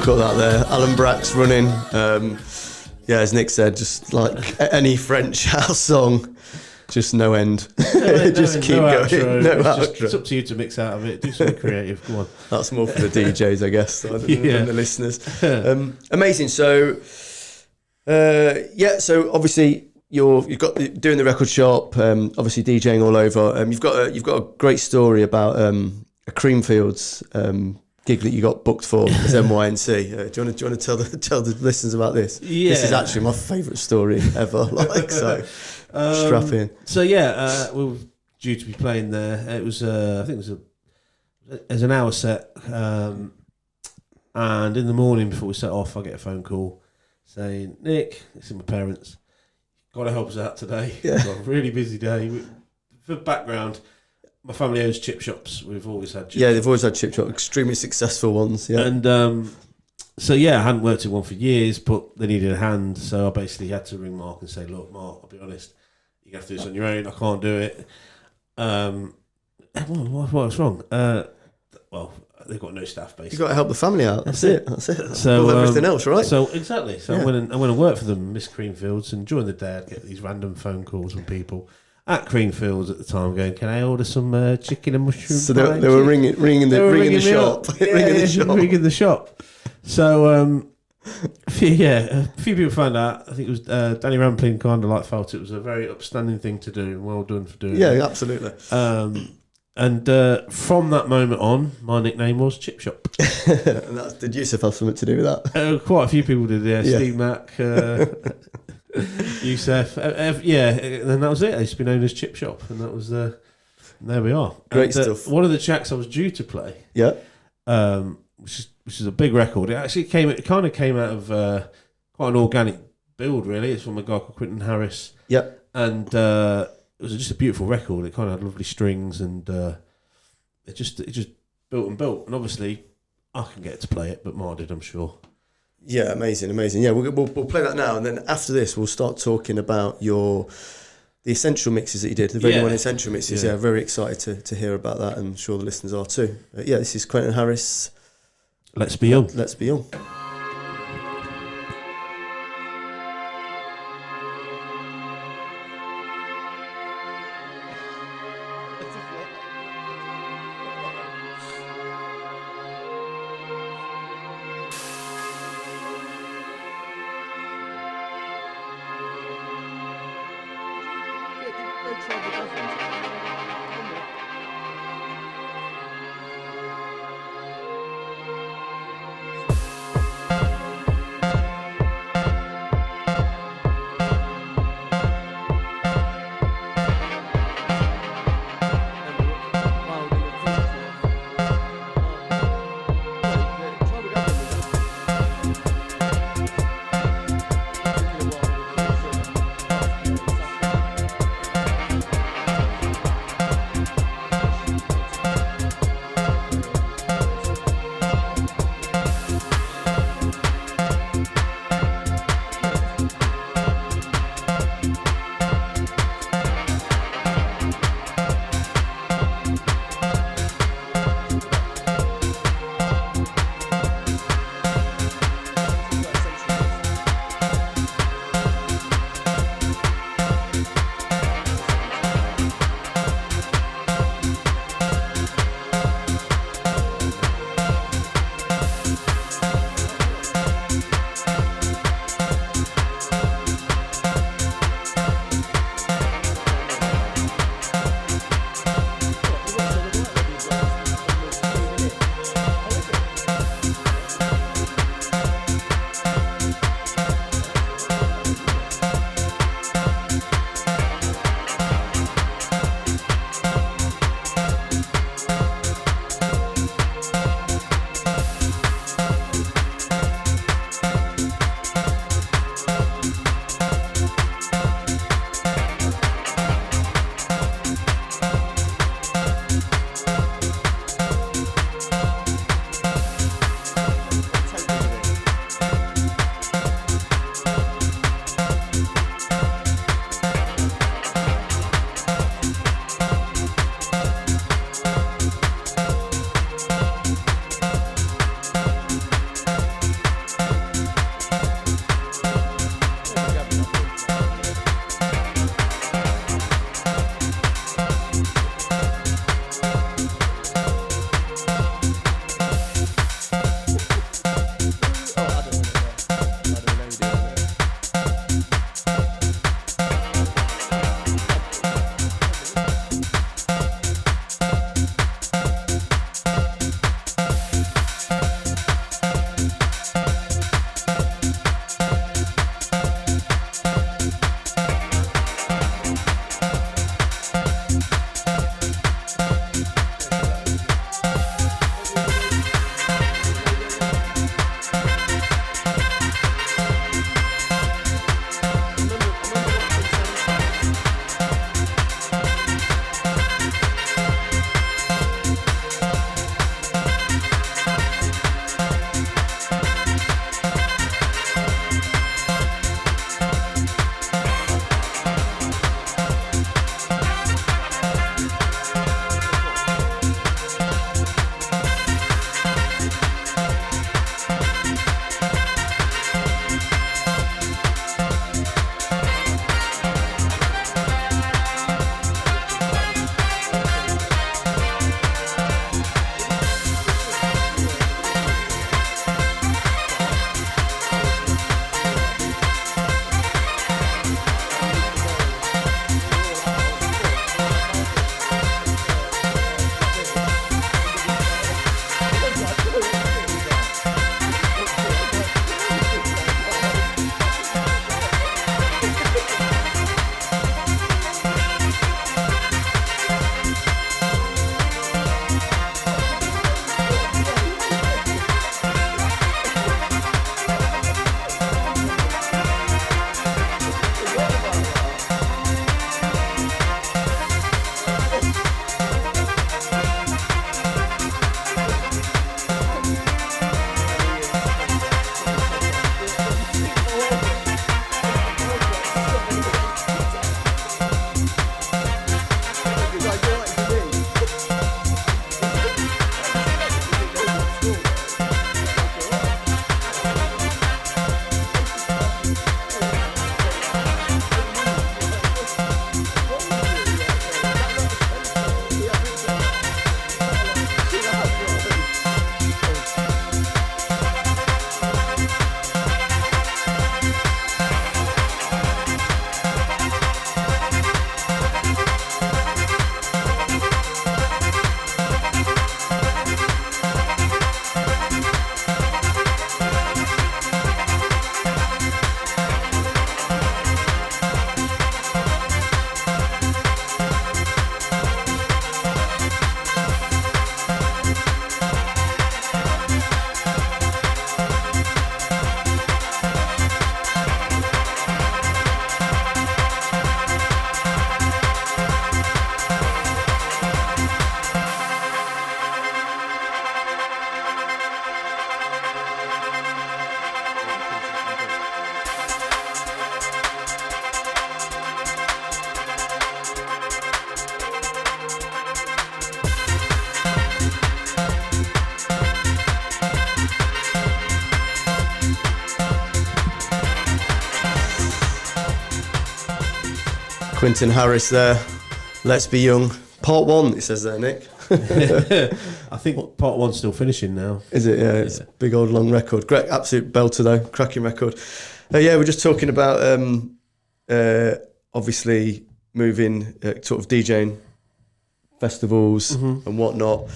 got that there. Alan Brack's running. Yeah, as Nick said, just like any French house song, just no end. Just keep going. Outro. No It's outro. it's up to you to mix out of it. Do something creative. Go on. That's more for the DJs, I guess, than Yeah. the listeners. Amazing. So, so obviously you've got doing the record shop. Obviously DJing all over. You've got a great story about a Creamfields gig that you got booked for as NYNC. Do you want to tell the listeners about this? Yeah. This is actually my favourite story ever. Strap in. So yeah, we were due to be playing there. It was I think it was an hour set, and in the morning before we set off, I get a phone call saying, "Nick, it's my parents. Got to help us out today. Yeah. We've got a really busy day." For background, my family owns chip shops. We've always had chip shops. They've always had chip shop, extremely successful ones. Yeah, And so I hadn't worked in one for years, but they needed a hand, so I basically had to ring Mark and say, "Look, Mark, I'll be honest, you have to do this on your own. I can't do it." What's wrong? Well, they've got no staff basically. you've got to help the family out. That's it. So Above everything else, right? So exactly. So I went and worked for them, Miss Creamfields, and during the day I'd get these random phone calls from people at Creamfields at the time, going, "Can I order some chicken and mushroom?" So they were ringing the shop, ringing the shop. So a few people found out. I think it was Danny Rampling kind of felt it was a very upstanding thing to do, and well done for doing it. Yeah, absolutely. And from that moment on, my nickname was Chip Shop. And did Yusuf have something to do with that? Quite a few people did, yeah. Yeah. Steve Mack, Yusuf, and that was it. I used to be known as Chip Shop, and that was there we are. Great And, stuff. One of the tracks I was due to play, Yeah. which is a big record. It actually came out of quite an organic build, really. It's from a guy called Quentin Harris. Yep. And it was just a beautiful record. It kind of had lovely strings, and it just built and built. And obviously, I can get to play it, but Mar did, I'm sure. Yeah, amazing. Yeah, we'll play that now, and then after this, we'll start talking about the essential mixes that you did, the very one essential mixes. Yeah, very excited to hear about that, and I'm sure the listeners are too. This is Quentin Harris. Let's be young. Let's be young. Quentin Harris there. Let's Be Young. Part 1, it says there, Nick. I think part 1's still finishing now. Is it? Yeah, it's a big old long record. Great, absolute belter though. Cracking record. Yeah, we're just talking about obviously moving, sort of DJing festivals and whatnot,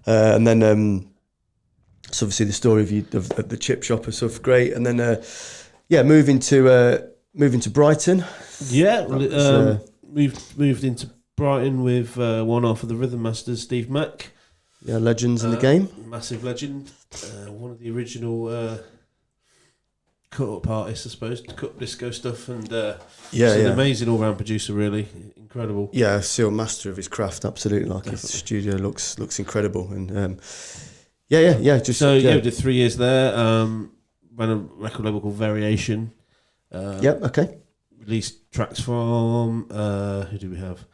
and then so obviously the story of the chip shop and stuff. Great, and then moving to Brighton. Yeah, we've moved into Brighton with one half of the Rhythm Masters, Steve Mack. Yeah, legends in the game. Massive legend. One of the original cut-up artists, I suppose, cut disco stuff, and an amazing all-round producer, really incredible. Yeah, still master of his craft, absolutely. Like his studio looks incredible, and we did 3 years there. Ran a record label called Variation. Okay. Released tracks from who do we have?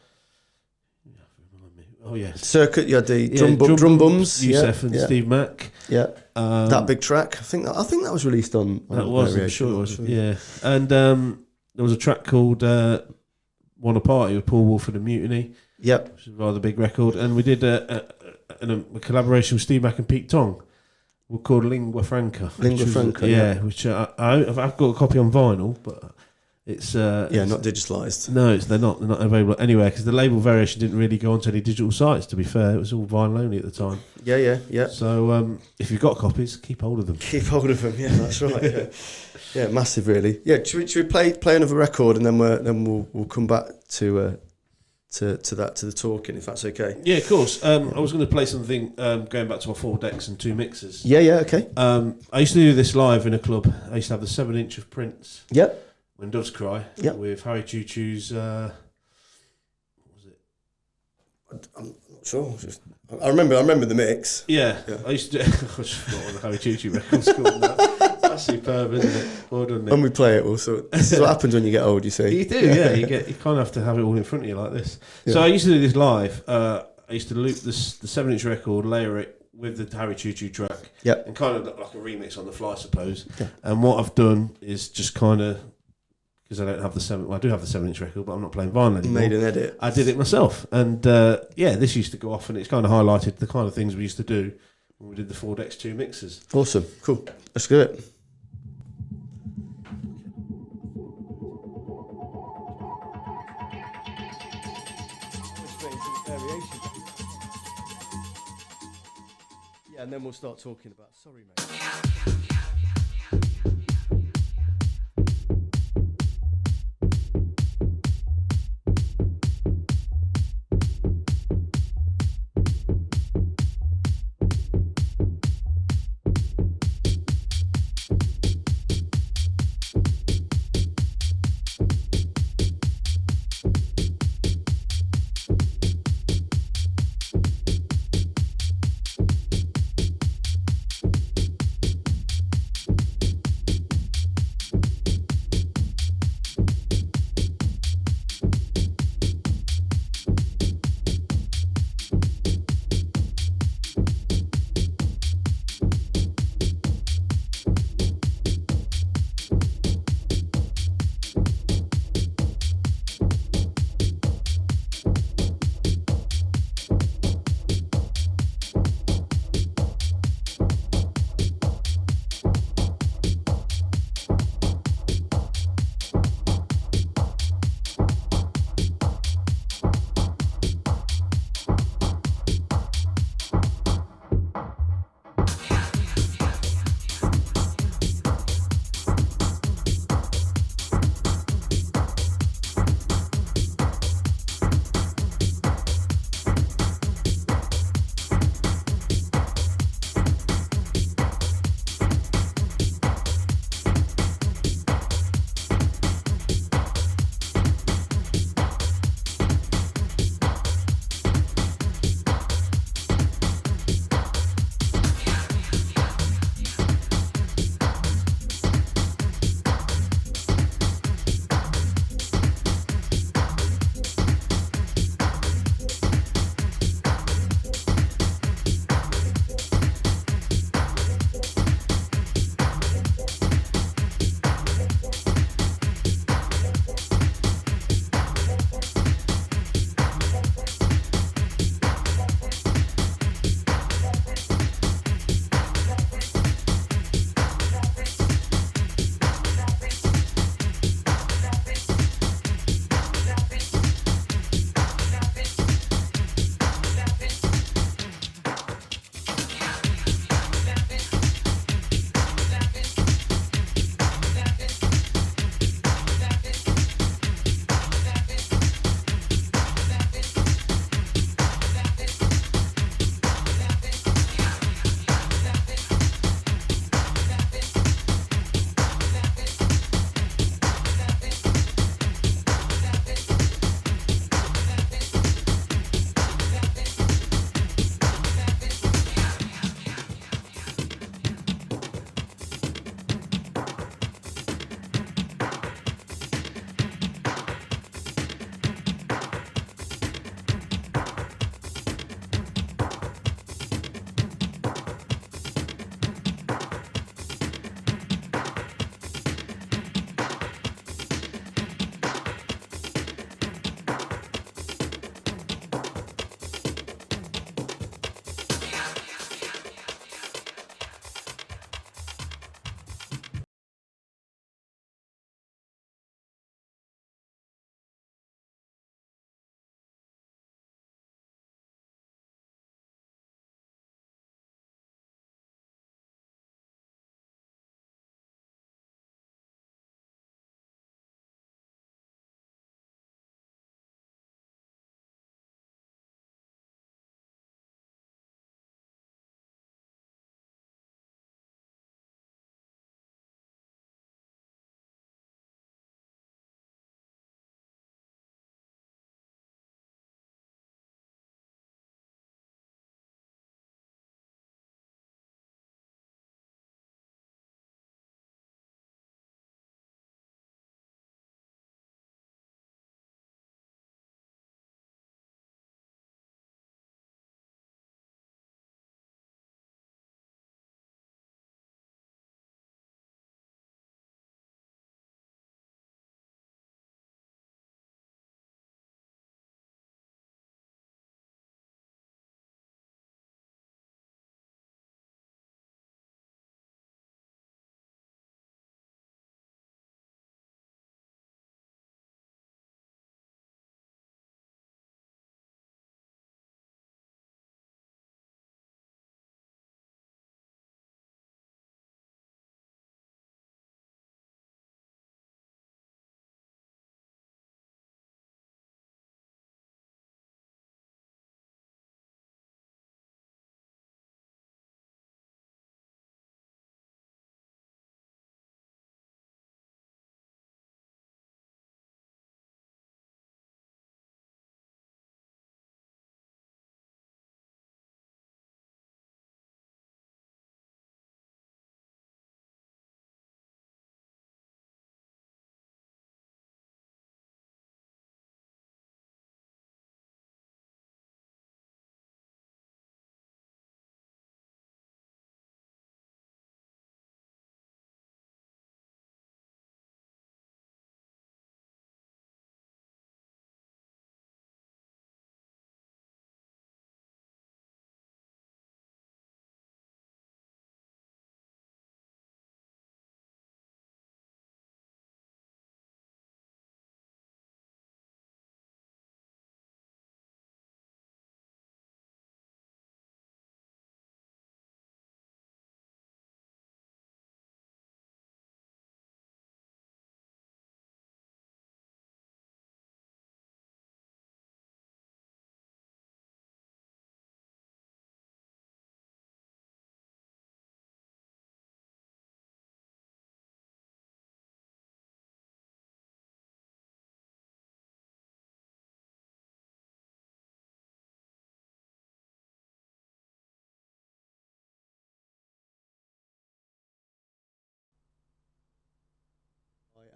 Oh yeah, Circuit. You had the drum bums. Yusef and Steve Mack. Yeah, that big track. I think that was released on that was. Variation. I'm sure it was. Yeah, and there was a track called "Wanna Party" with Paul Wolford and Mutiny. Yep, which is a rather big record. And we did a collaboration with Steve Mack and Pete Tong. We're called Lingua Franca. Which I've got a copy on vinyl, but it's not digitalised. No, they're not available anywhere because the label Variation didn't really go onto any digital sites. To be fair, it was all vinyl only at the time. Yeah. So if you've got copies, keep hold of them. Yeah, that's right. Yeah, massive, really. Yeah, should we play another record and then we'll come back to the talking, if that's okay. Yeah, of course. I was going to play something going back to my 4 decks and 2 mixers. Yeah, okay. I used to do this live in a club. I used to have the 7-inch of Prince. Yep. When Doves Cry. Yep. With Harry Choo Choo's. What was it? I'm not sure. I remember the mix. Yeah. I used to. I just forgot what the Harry Choo Choo record's called now. That's superb, isn't it? Well done, Nick. When we play it, this is what happens when you get old, you see. You do, yeah. You kind of have to have it all in front of you like this. Yeah. So I used to do this live. I used to loop the 7-inch record, layer it with the Harry Choo Choo track. Yep. And kind of like a remix on the fly, I suppose. Yeah. And what I've done is just kind of, because I don't have the 7, well, I do have the 7-inch record, but I'm not playing vinyl anymore. Made an edit. I did it myself. And this used to go off, and it's kind of highlighted the kind of things we used to do when we did the Ford X2 mixes. Awesome. Cool. Let's do it. Yeah, and then we'll start talking about. Sorry, mate.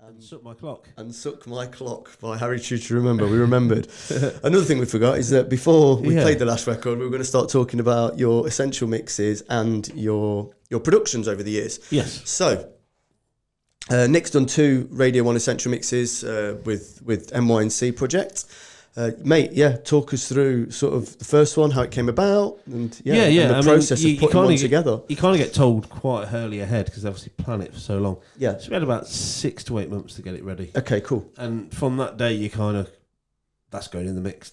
And Suck My Clock. And Suck My Clock by Harry Choo Choo Remember. We remembered. Another thing we forgot is that before we played the last record, we were going to start talking about your essential mixes and your productions over the years. Yes. So, Nick's done 2 Radio 1 essential mixes with MY&C Project. Mate, talk us through sort of the first one, how it came about, and the process of putting one together. You kind of get told quite early ahead because they obviously plan it for so long. Yeah. So we had about 6 to 8 months to get it ready. Okay, cool. And from that day, you kind of, that's going in the mix,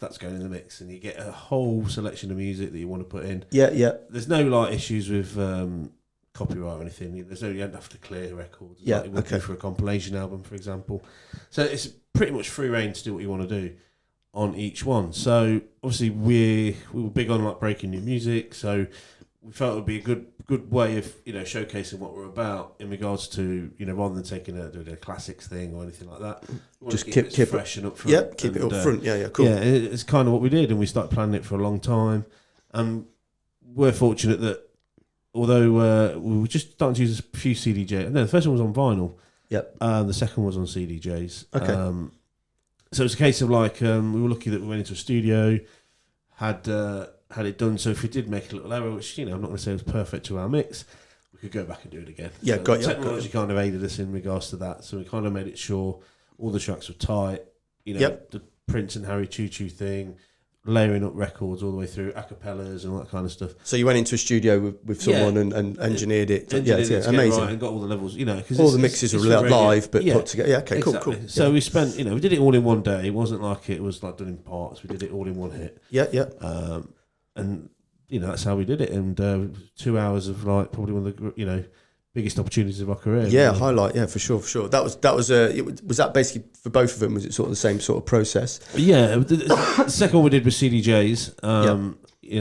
and you get a whole selection of music that you want to put in. Yeah, yeah. There's no like issues with copyright or anything. You don't have to clear records. Yeah, like it would be for a compilation album, for example. So it's pretty much free reign to do what you want to do on each one. So obviously we were big on like breaking new music, so we felt it would be a good way of showcasing what we're about in regards to rather than doing a classics thing or anything like that. Just keep it fresh and up front. Yeah, keep it up front. Yeah, cool. Yeah, it's kind of what we did, and we started planning it for a long time. And we're fortunate that although we were just starting to use a few CDJs. No, the first one was on vinyl. Yep. The second was on CDJs. Okay. So it's a case of like we were lucky that we went into a studio, had it done. So if we did make a little error, which I'm not going to say was perfect to our mix, we could go back and do it again. Yeah, so got you. Technology kind of aided us in regards to that. So we kind of made it sure all the tracks were tight. The Prince and Harry Choo Choo thing, layering up records all the way through, acapellas and all that kind of stuff. So you went into a studio with someone and engineered it. Amazing. Amazing. And got all the levels, cause all the mixes were live, but put together. Yeah, okay, exactly. cool. So we spent, we did it all in one day. It wasn't like it was like done in parts. We did it all in one hit. Yeah. And that's how we did it. And 2 hours of like probably one of the biggest opportunities of our career. Yeah, highlight. Yeah, for sure. That was was that basically for both of them? Was it sort of the same sort of process? Yeah, the second one we did with CDJs. We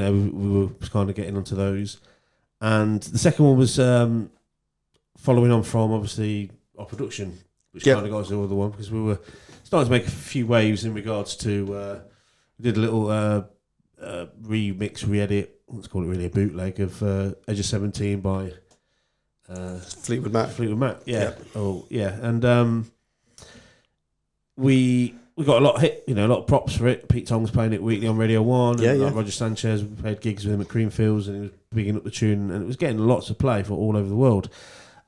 were kind of getting onto those, and the second one was following on from obviously our production, which kind of got us to the other one because we were starting to make a few waves in regards to. We did a little remix, re-edit. Let's call it really a bootleg of Edge of 17 by. Fleetwood Mac. Yeah. Oh, yeah. And we got a lot of hit, a lot of props for it. Pete Tong's playing it weekly on Radio 1. Yeah, Like Roger Sanchez, we played gigs with him at Creamfields, and he was bigging up the tune, and it was getting lots of play for all over the world.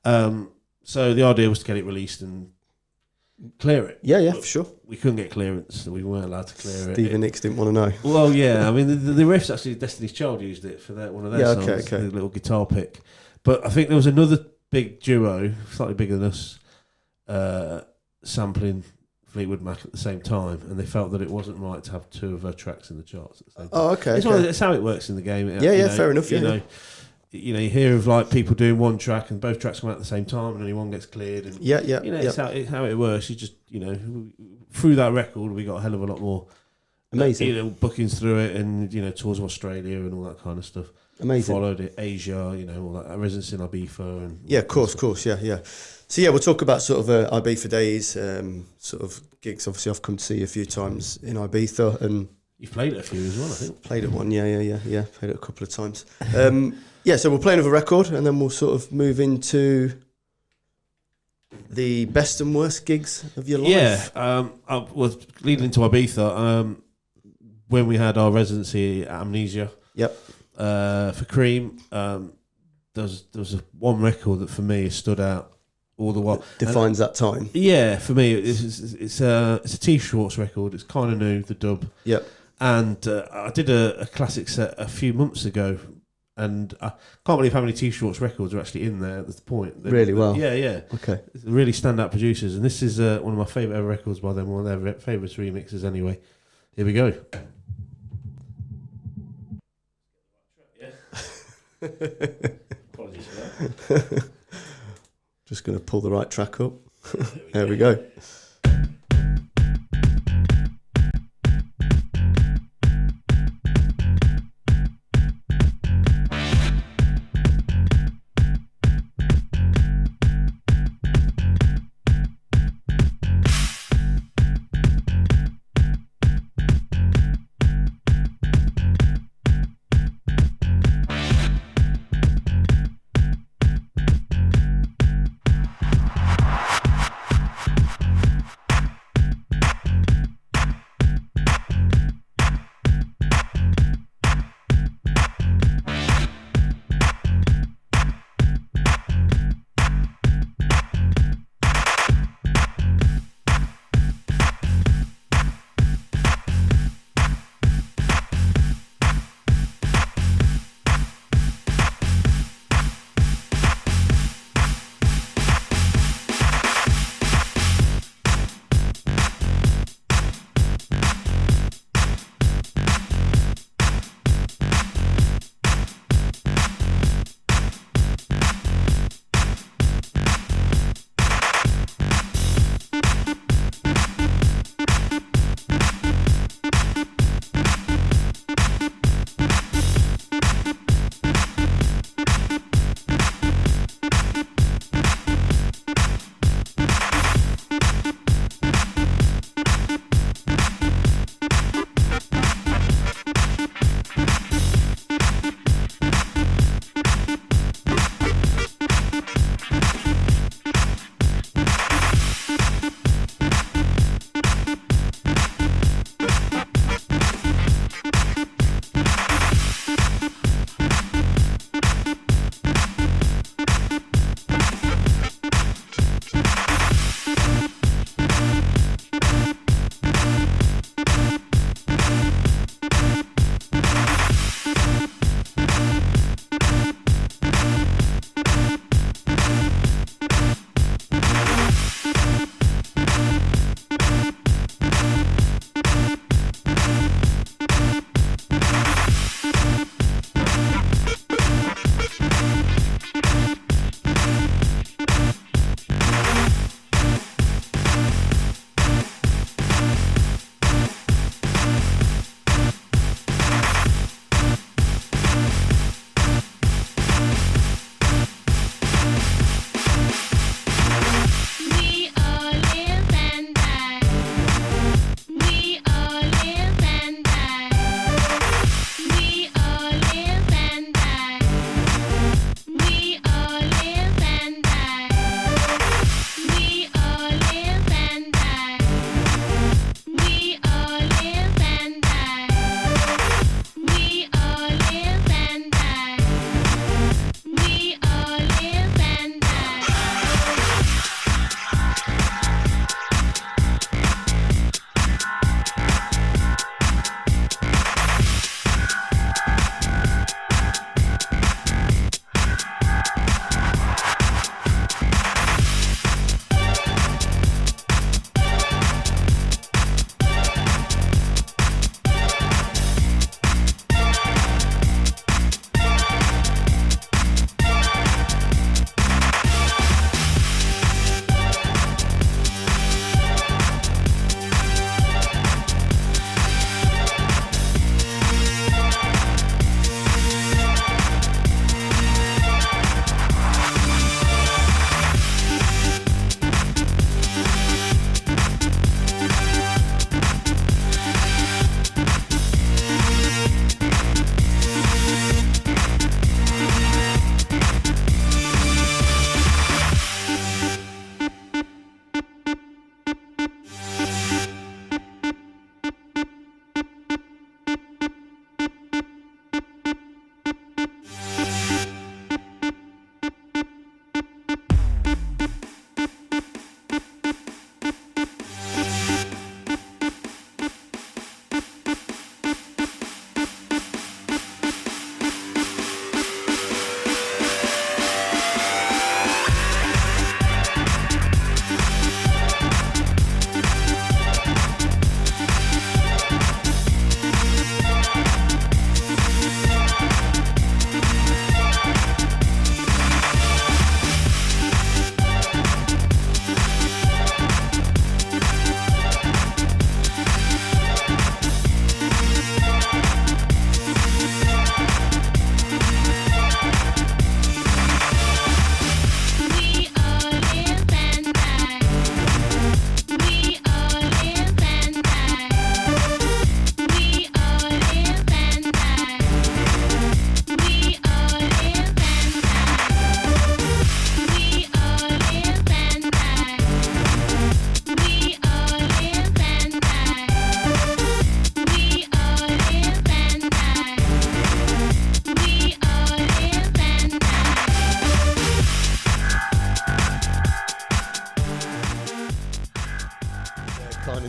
So the idea was to get it released and clear it. Yeah, for sure. We couldn't get clearance, so we weren't allowed to clear it. Stevie Nicks didn't want to know. Well, yeah. I mean, the riffs actually, Destiny's Child used it for one of their songs. Okay. The little guitar pick. But I think there was another big duo, slightly bigger than us, sampling Fleetwood Mac at the same time, and they felt that it wasn't right to have 2 of her tracks in the charts at the same time. Oh, okay. It's how it works in the game. Fair enough. You hear of like people doing one track and both tracks come out at the same time, and only one gets cleared. And it's how it works. You just through that record, we got a hell of a lot more amazing bookings through it, and tours of Australia and all that kind of stuff. Amazing. Followed it, Asia, all that residence in Ibiza and of course, yeah. So we'll talk about sort of Ibiza days, sort of gigs. Obviously, I've come to see you a few times in Ibiza, and you've played it a few as well, I think. Played it one, yeah. Played it a couple of times. So we'll play another record, and then we'll sort of move into the best and worst gigs of your life. Yeah, I was leading into Ibiza when we had our residency at Amnesia. Yep. For Cream, there was one record that for me stood out all the while. Defines that time. Yeah, for me, it's a T. Schwartz record. It's kind of new, the dub. Yep. And I did a classic set a few months ago, and I can't believe how many T. Schwartz records are actually in there at this point. Really well. Yeah. Okay. Really standout producers, and this is one of my favourite ever records by them, one of their favourite remixes anyway. Here we go. Apologies for that. Just going to pull the right track up. There we go.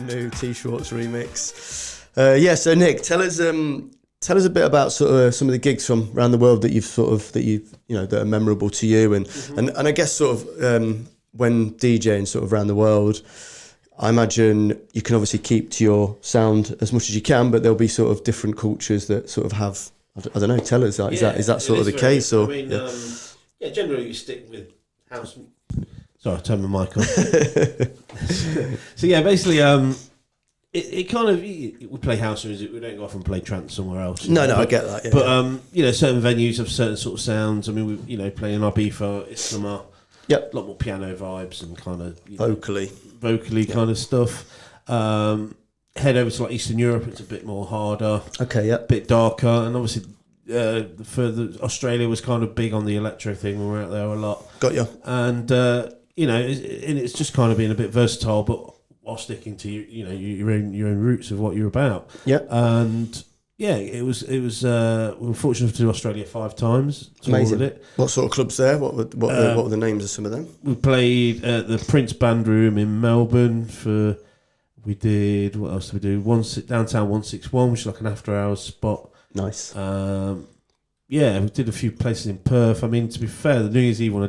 the new T Schwartz remix. So Nick, tell us a bit about sort of some of the gigs from around the world that that are memorable to you, and I guess sort of when DJing sort of around the world, I imagine you can obviously keep to your sound as much as you can, but there'll be sort of different cultures that sort of have, I don't know, tell us that. Is that sort of the case? Or generally you stick with house. Sorry, I turned my mic on. So yeah, basically, it kind of, we play house music. We don't go off and play trance somewhere else. No, I get that. Yeah, but certain venues have certain sort of sounds. I mean, we play in Ibiza, it's summer. Yep. A lot more piano vibes and kind of vocally kind of stuff. Head over to like Eastern Europe, it's a bit more harder. Okay, yeah. A bit darker, and obviously Australia was kind of big on the electro thing. We were out there a lot. Got you. And it's just kind of being a bit versatile, but while sticking to your own roots of what you're about. Yeah. And yeah, it was. We were fortunate to do Australia 5 times. Amazing. It. What sort of clubs there? What were the names of some of them? We played at the Prince Band Room in Melbourne we did, what else did we do? Downtown 161, which is like an after hours spot. Nice. We did a few places in Perth. I mean, to be fair, the New Year's Eve one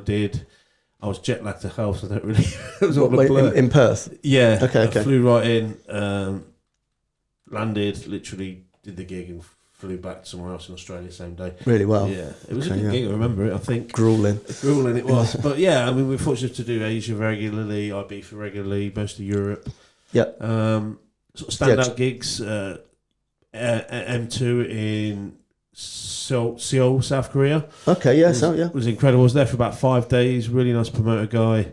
I was jet lagged to hell, so I don't really. It was all a blur. In Perth? Yeah. Okay. I flew right in, landed, literally did the gig and flew back somewhere else in Australia same day. Really well. Yeah, it was a good gig. I remember it. I think grueling it was. But yeah, I mean, we're fortunate to do Asia regularly, Ibiza regularly, most of Europe. Yeah. Sort of standout gigs. M2 in Seoul, South Korea. Okay, yeah, it was incredible. I was there for about 5 days. Really nice promoter guy.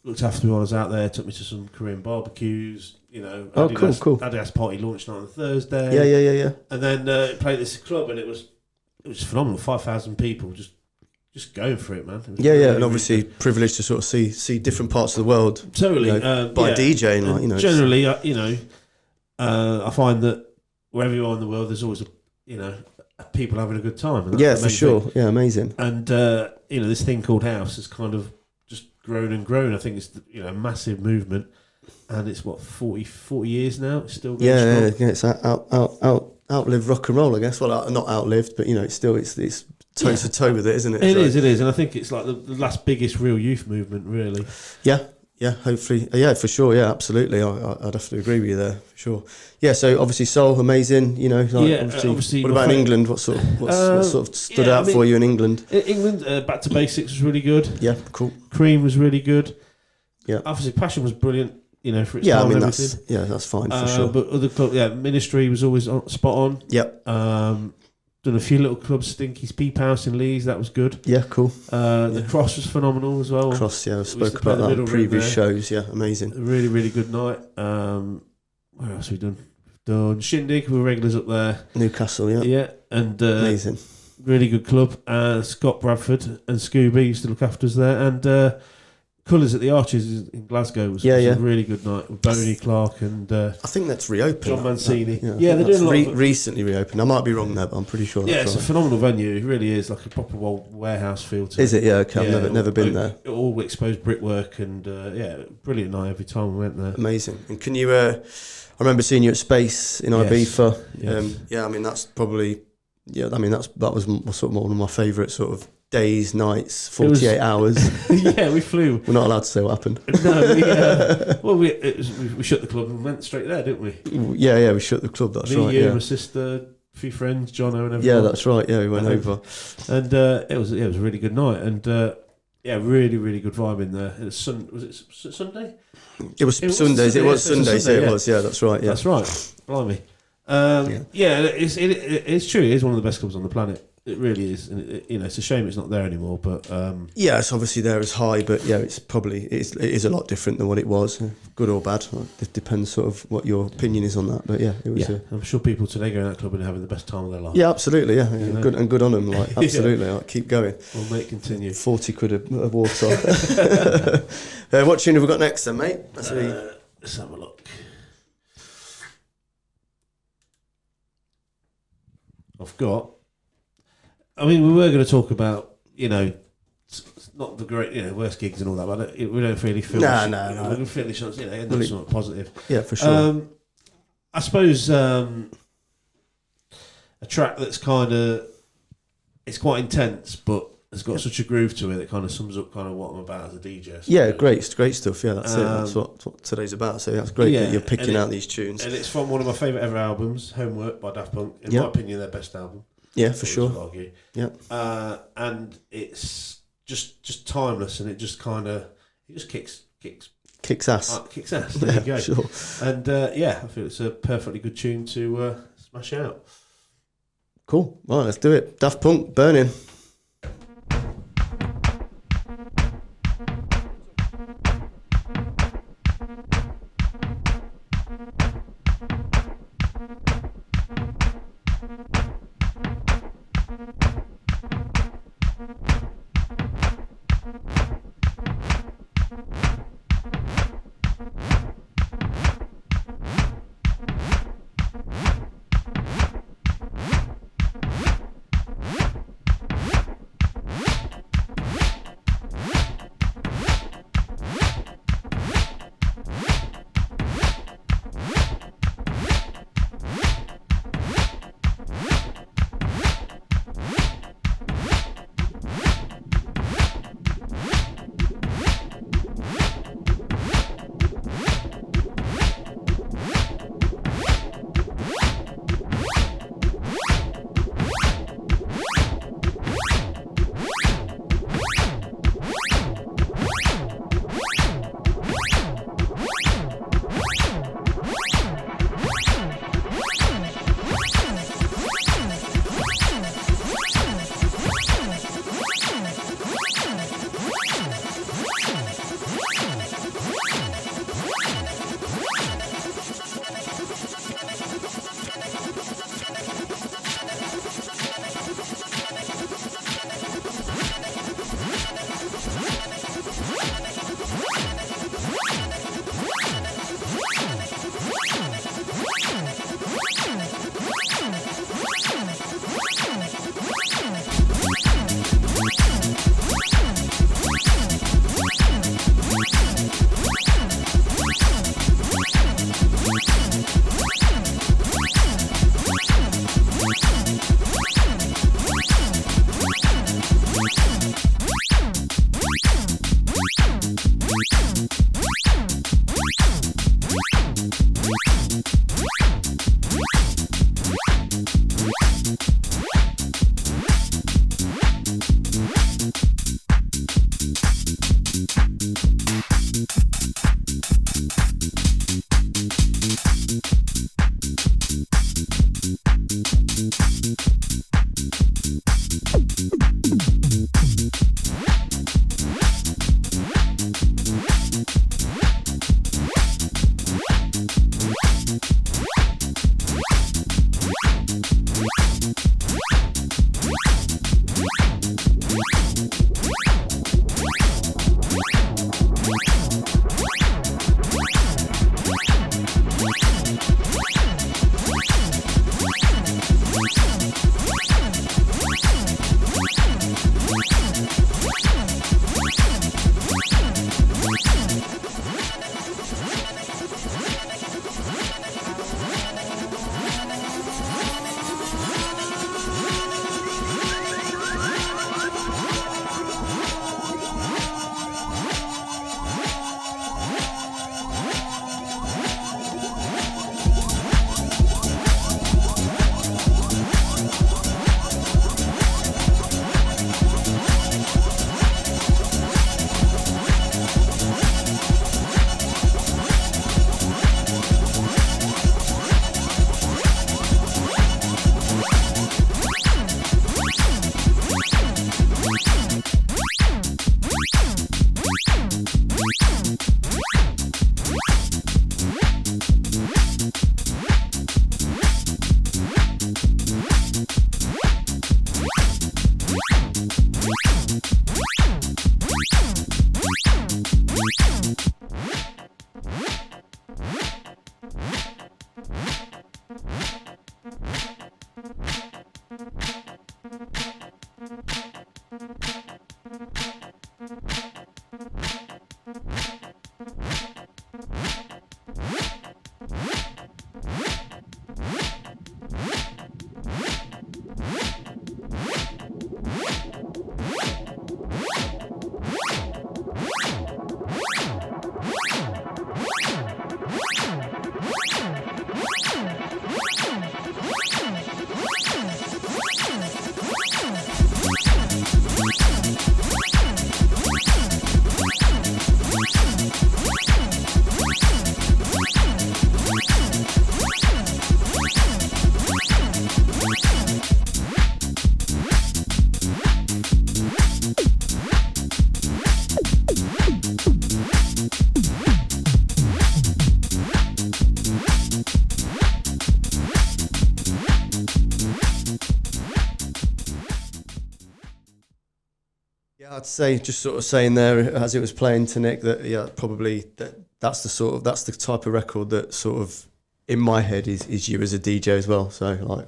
Looked after me while I was out there. Took me to some Korean barbecues. Adidas, cool. Adidas party launch night on Thursday. Yeah. And then played this club, and it was phenomenal. 5,000 people just going for it, man. And obviously privileged to sort of see different parts of the world. Totally. By DJing, Generally, I find that wherever you are in the world, there's always people having a good time. And that's for sure. thing. Yeah, amazing. And this thing called house has kind of just grown and grown. I think it's a massive movement, and it's 40 years now. It's still going strong. It's outlived rock and roll, I guess. Well, not outlived, but it's toe to toe with it, isn't it? It is, and I think it's like the last biggest real youth movement, really. Yeah, hopefully. Yeah, for sure. Yeah, absolutely. I'd have to agree with you there, for sure. Yeah, so obviously Seoul, amazing. Obviously. What about in England? What sort of stood out for you in England? England, Back to Basics was really good. Yeah, cool. Cream was really good. Yeah. Obviously Passion was brilliant, for its time and everything. That's fine, for sure. But other clubs, Ministry was always spot on. Yep. Done a few little clubs, Stinky's Peep House in Leeds, that was good. Yeah, cool. The Cross was phenomenal as well. Cross, I spoke about that in previous shows. Yeah, amazing. A really, really good night. Where else have we done? We've done Shindig, we were regulars up there. Newcastle, yeah. Yeah, and amazing. Really good club. Scott Bradford and Scooby used to look after us there. And Colours at the Arches in Glasgow was a really good night with Boney Clark and I think that's reopened. John Mancini. They're doing a lot recently reopened. I might be wrong there, but I'm pretty sure. Yeah, it's a phenomenal venue. It really is, like a proper old warehouse feel to it. Is it? Yeah, okay. I've never been there. All exposed brickwork and brilliant night every time we went there. Amazing. And can you? I remember seeing you at Space in Ibiza. Yes. I mean that's probably. Yeah, I mean that was sort of one of my favourite sort of days, nights, 48 hours. Yeah, we flew. We're not allowed to say what happened. No, we shut the club and went straight there, didn't we? Yeah, we shut the club. That's right. You, my sister, a few friends, Jono and everyone. Yeah, that's right. Yeah, we went over, and it was a really good night, and really, really good vibe in there. It was was it Sunday? It was Sundays. It was Sunday. So it was. Yeah, that's right. Yeah, that's right. Blimey. It's true. It is one of the best clubs on the planet. It really is, and it's a shame it's not there anymore. But it's obviously there as high, but it is a lot different than what it was, good or bad. It depends sort of what your opinion is on that. But it was. I'm sure people today go in that club and having the best time of their life. Yeah, absolutely. Yeah, good on them. Like absolutely, like, keep going. We'll make continue. 40 quid a water. What tune have we got next, then, mate? Let's have a look. I've got. I mean, we were going to talk about, not not the great, worst gigs and all that, but we don't really feel. No. We don't feel the chance, and something positive. Yeah, for sure. I suppose a track that's kind of, it's quite intense, but it's got such a groove to it that kind of sums up kind of what I'm about as a DJ. So yeah, great stuff. Yeah, that's it. That's what today's about. So that's great that you're picking out these tunes. And it's from one of my favourite ever albums, Homework by Daft Punk. In my opinion, their best album. Yeah, for sure. Argue. Yeah. And it's just timeless, and it just kind of kicks ass. Kicks ass. There you go. Sure. And I feel it's a perfectly good tune to smash out. Cool. Right, let's do it. Daft Punk, Burning. I'd say, just sort of saying there as it was playing to Nick, that probably that's the type of record that sort of in my head is you as a DJ as well. So like,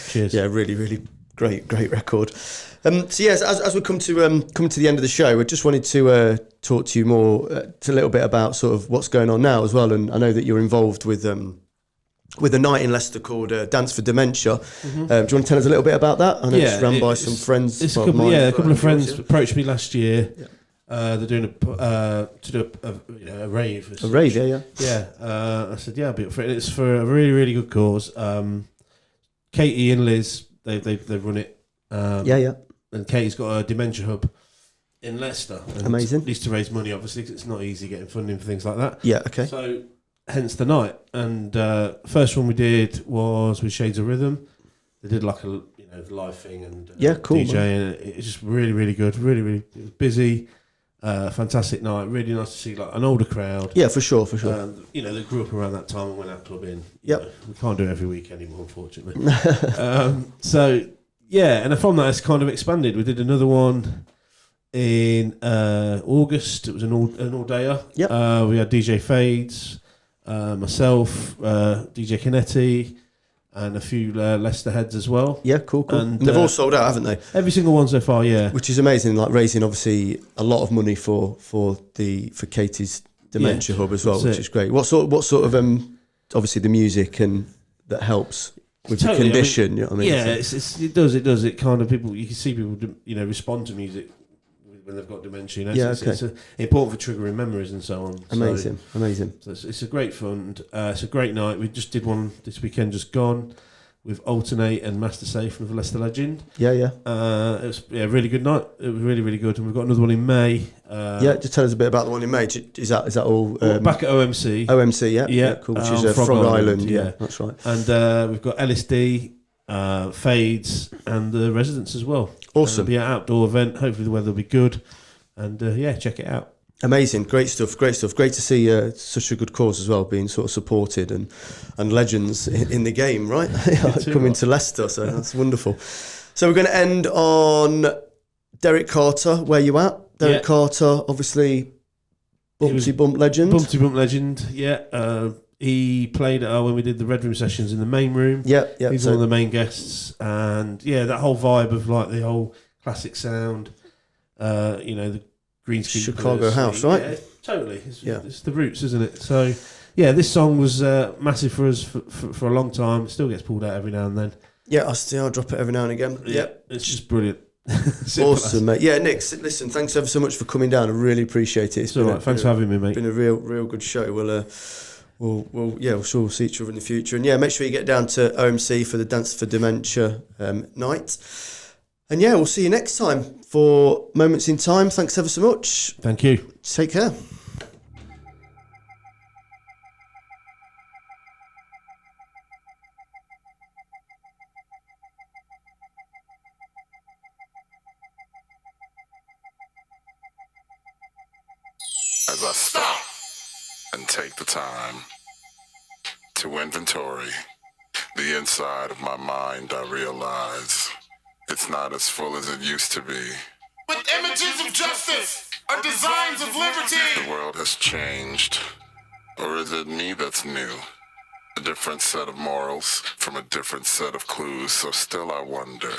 cheers. Yeah, really, really great record. So yes, as we come to the end of the show, I just wanted to talk to you more, a little bit about sort of what's going on now as well. And I know that you're involved with a night in Leicester called Dance for Dementia. Mm-hmm. Do you want to tell us a little bit about that? I know it's run by some friends. It's a couple of friends approached me last year. Yeah. They're doing a rave. A rave, yeah. Yeah. I said, yeah, I'll be up for it. It's for a really, really good cause. Katie and Liz, they run it. Yeah. And Katie's got a dementia hub in Leicester. And amazing. Needs to raise money, obviously, because it's not easy getting funding for things like that. Yeah, okay. So, hence the night. And first one we did was with Shades of Rhythm. They did like a live thing and cool, DJ, and it's just really, really good. Really, really it was busy. Fantastic night. Really nice to see like an older crowd. Yeah, for sure. They grew up around that time and went out clubbing. Yep. We can't do it every week anymore, unfortunately. So yeah, and from that it's kind of expanded. We did another one in August. It was an all-dayer. Yep. We had DJ Fades, myself, DJ Kinetti, and a few Leicester heads as well. Yeah, cool. And they've all sold out, haven't they? Every single one so far, yeah. Which is amazing, like raising obviously a lot of money for Katie's Dementia Hub as well, which is great. What sort of obviously the music and that helps with the condition, you know what I mean? Yeah, it does. It kind of you can see people, respond to music when they've got dementia. It's important for triggering memories and so on. Amazing. So it's a great fund. It's a great night. We just did one this weekend, just gone, with Alternate and Master Safe with Leicester Legend. Yeah. It was a really good night. It was really, really good. And we've got another one in May. Just tell us a bit about the one in May. Is that all? Back at OMC. OMC, yeah, cool. Which is Frog Island. Yeah, that's right. And we've got LSD, Fades, and the Residents as well. Awesome. It'll be an outdoor event. Hopefully the weather will be good. And check it out. Amazing, great stuff. Great to see such a good cause as well being sort of supported and legends in the game, right? Coming to Leicester, so that's wonderful. So we're going to end on Derek Carter. Where you at? Derek Carter, obviously, Bumpty Bump legend. Bumpty Bump legend, yeah. He played when we did the Red Room sessions in the main room. Yeah. He's one of the main guests, and that whole vibe of like the whole classic sound, the Greenskeepers, Chicago house, right? Yeah, totally. It's the roots, isn't it? So, this song was massive for us for a long time. It still gets pulled out every now and then. Yeah, I'll drop it every now and again. Yeah, it's just brilliant. Awesome, mate. Yeah, Nick, listen, thanks ever so much for coming down. I really appreciate it. It's all right. Thanks for having me, mate. It's been a real good show. We'll see each other in the future. And make sure you get down to OMC for the Dance for Dementia night. And we'll see you next time for Moments in Time. Thanks ever so much. Thank you. Take care. As I stop and take the time to inventory the inside of my mind, I realize it's not as full as it used to be. With images of justice or designs of liberty. The world has changed. Or is it me that's new? A different set of morals from a different set of clues, so still I wonder.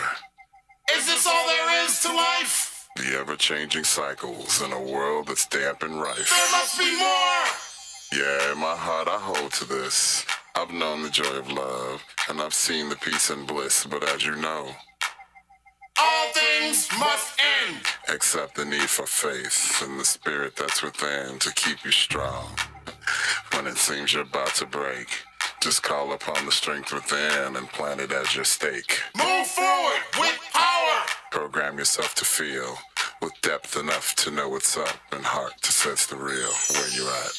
Is this all there is to life? The ever-changing cycles in a world that's damp and rife. There must be more! Yeah, in my heart I hold to this. I've known the joy of love, and I've seen the peace and bliss, but as you know, all things must end. Except the need for faith and the spirit that's within to keep you strong. When it seems you're about to break, just call upon the strength within and plant it as your stake. Move forward with power. Program yourself to feel with depth enough to know what's up and heart to sense the real where you're at.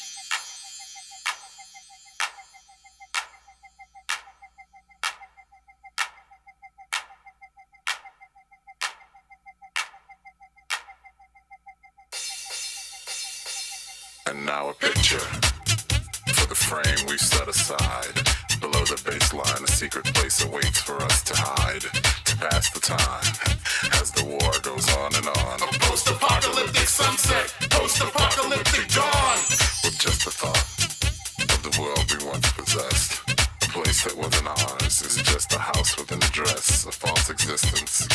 And now a picture for the frame we've set aside. Below the baseline, a secret place awaits for us to hide, to pass the time, as the war goes on and on. A post-apocalyptic sunset, post-apocalyptic dawn. With just the thought of the world we once possessed. A place that wasn't ours is just a house with an address, a false existence.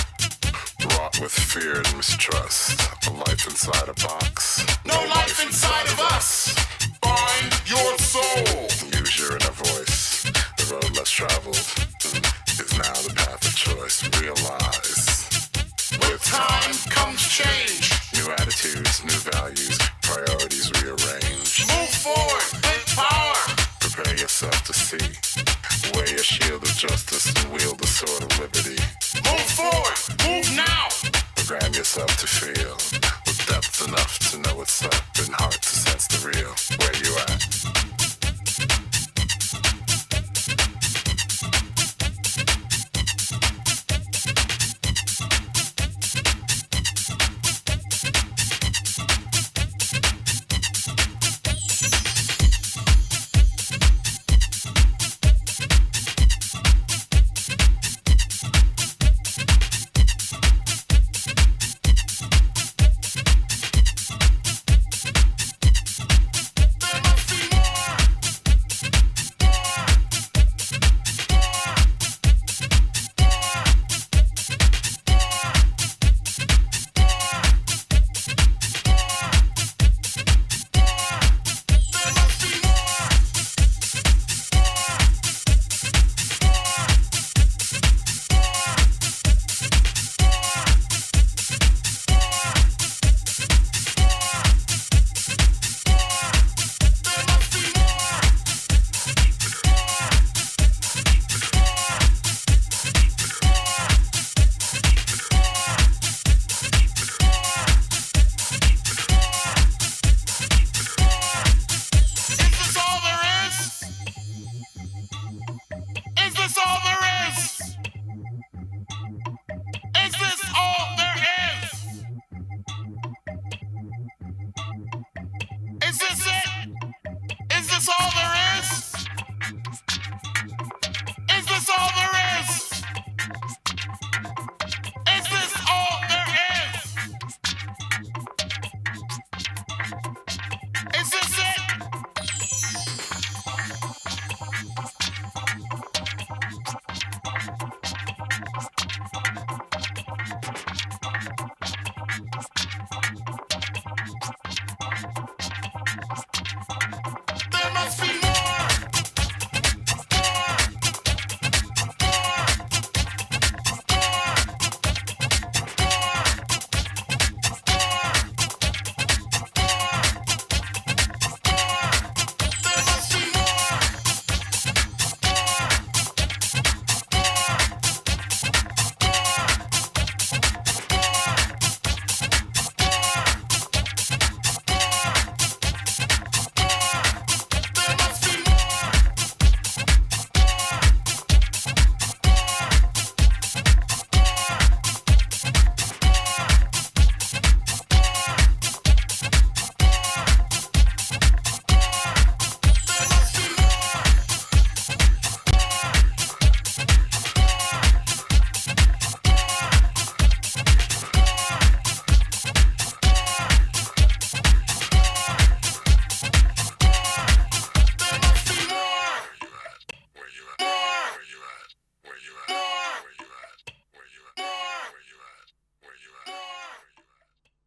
Wrought with fear and mistrust, a life inside a box. No life inside of us. Find your soul. Use your inner voice. The road less traveled is now the path of choice. Realize. With time comes change. New attitudes, new values, priorities rearrange. Move forward with power. Prepare yourself to see. Wear your shield of justice and wield the sword of liberty. Move forward. Move now. Program yourself to feel with depth enough to know what's up and heart to sense the real. Where you at? Is this all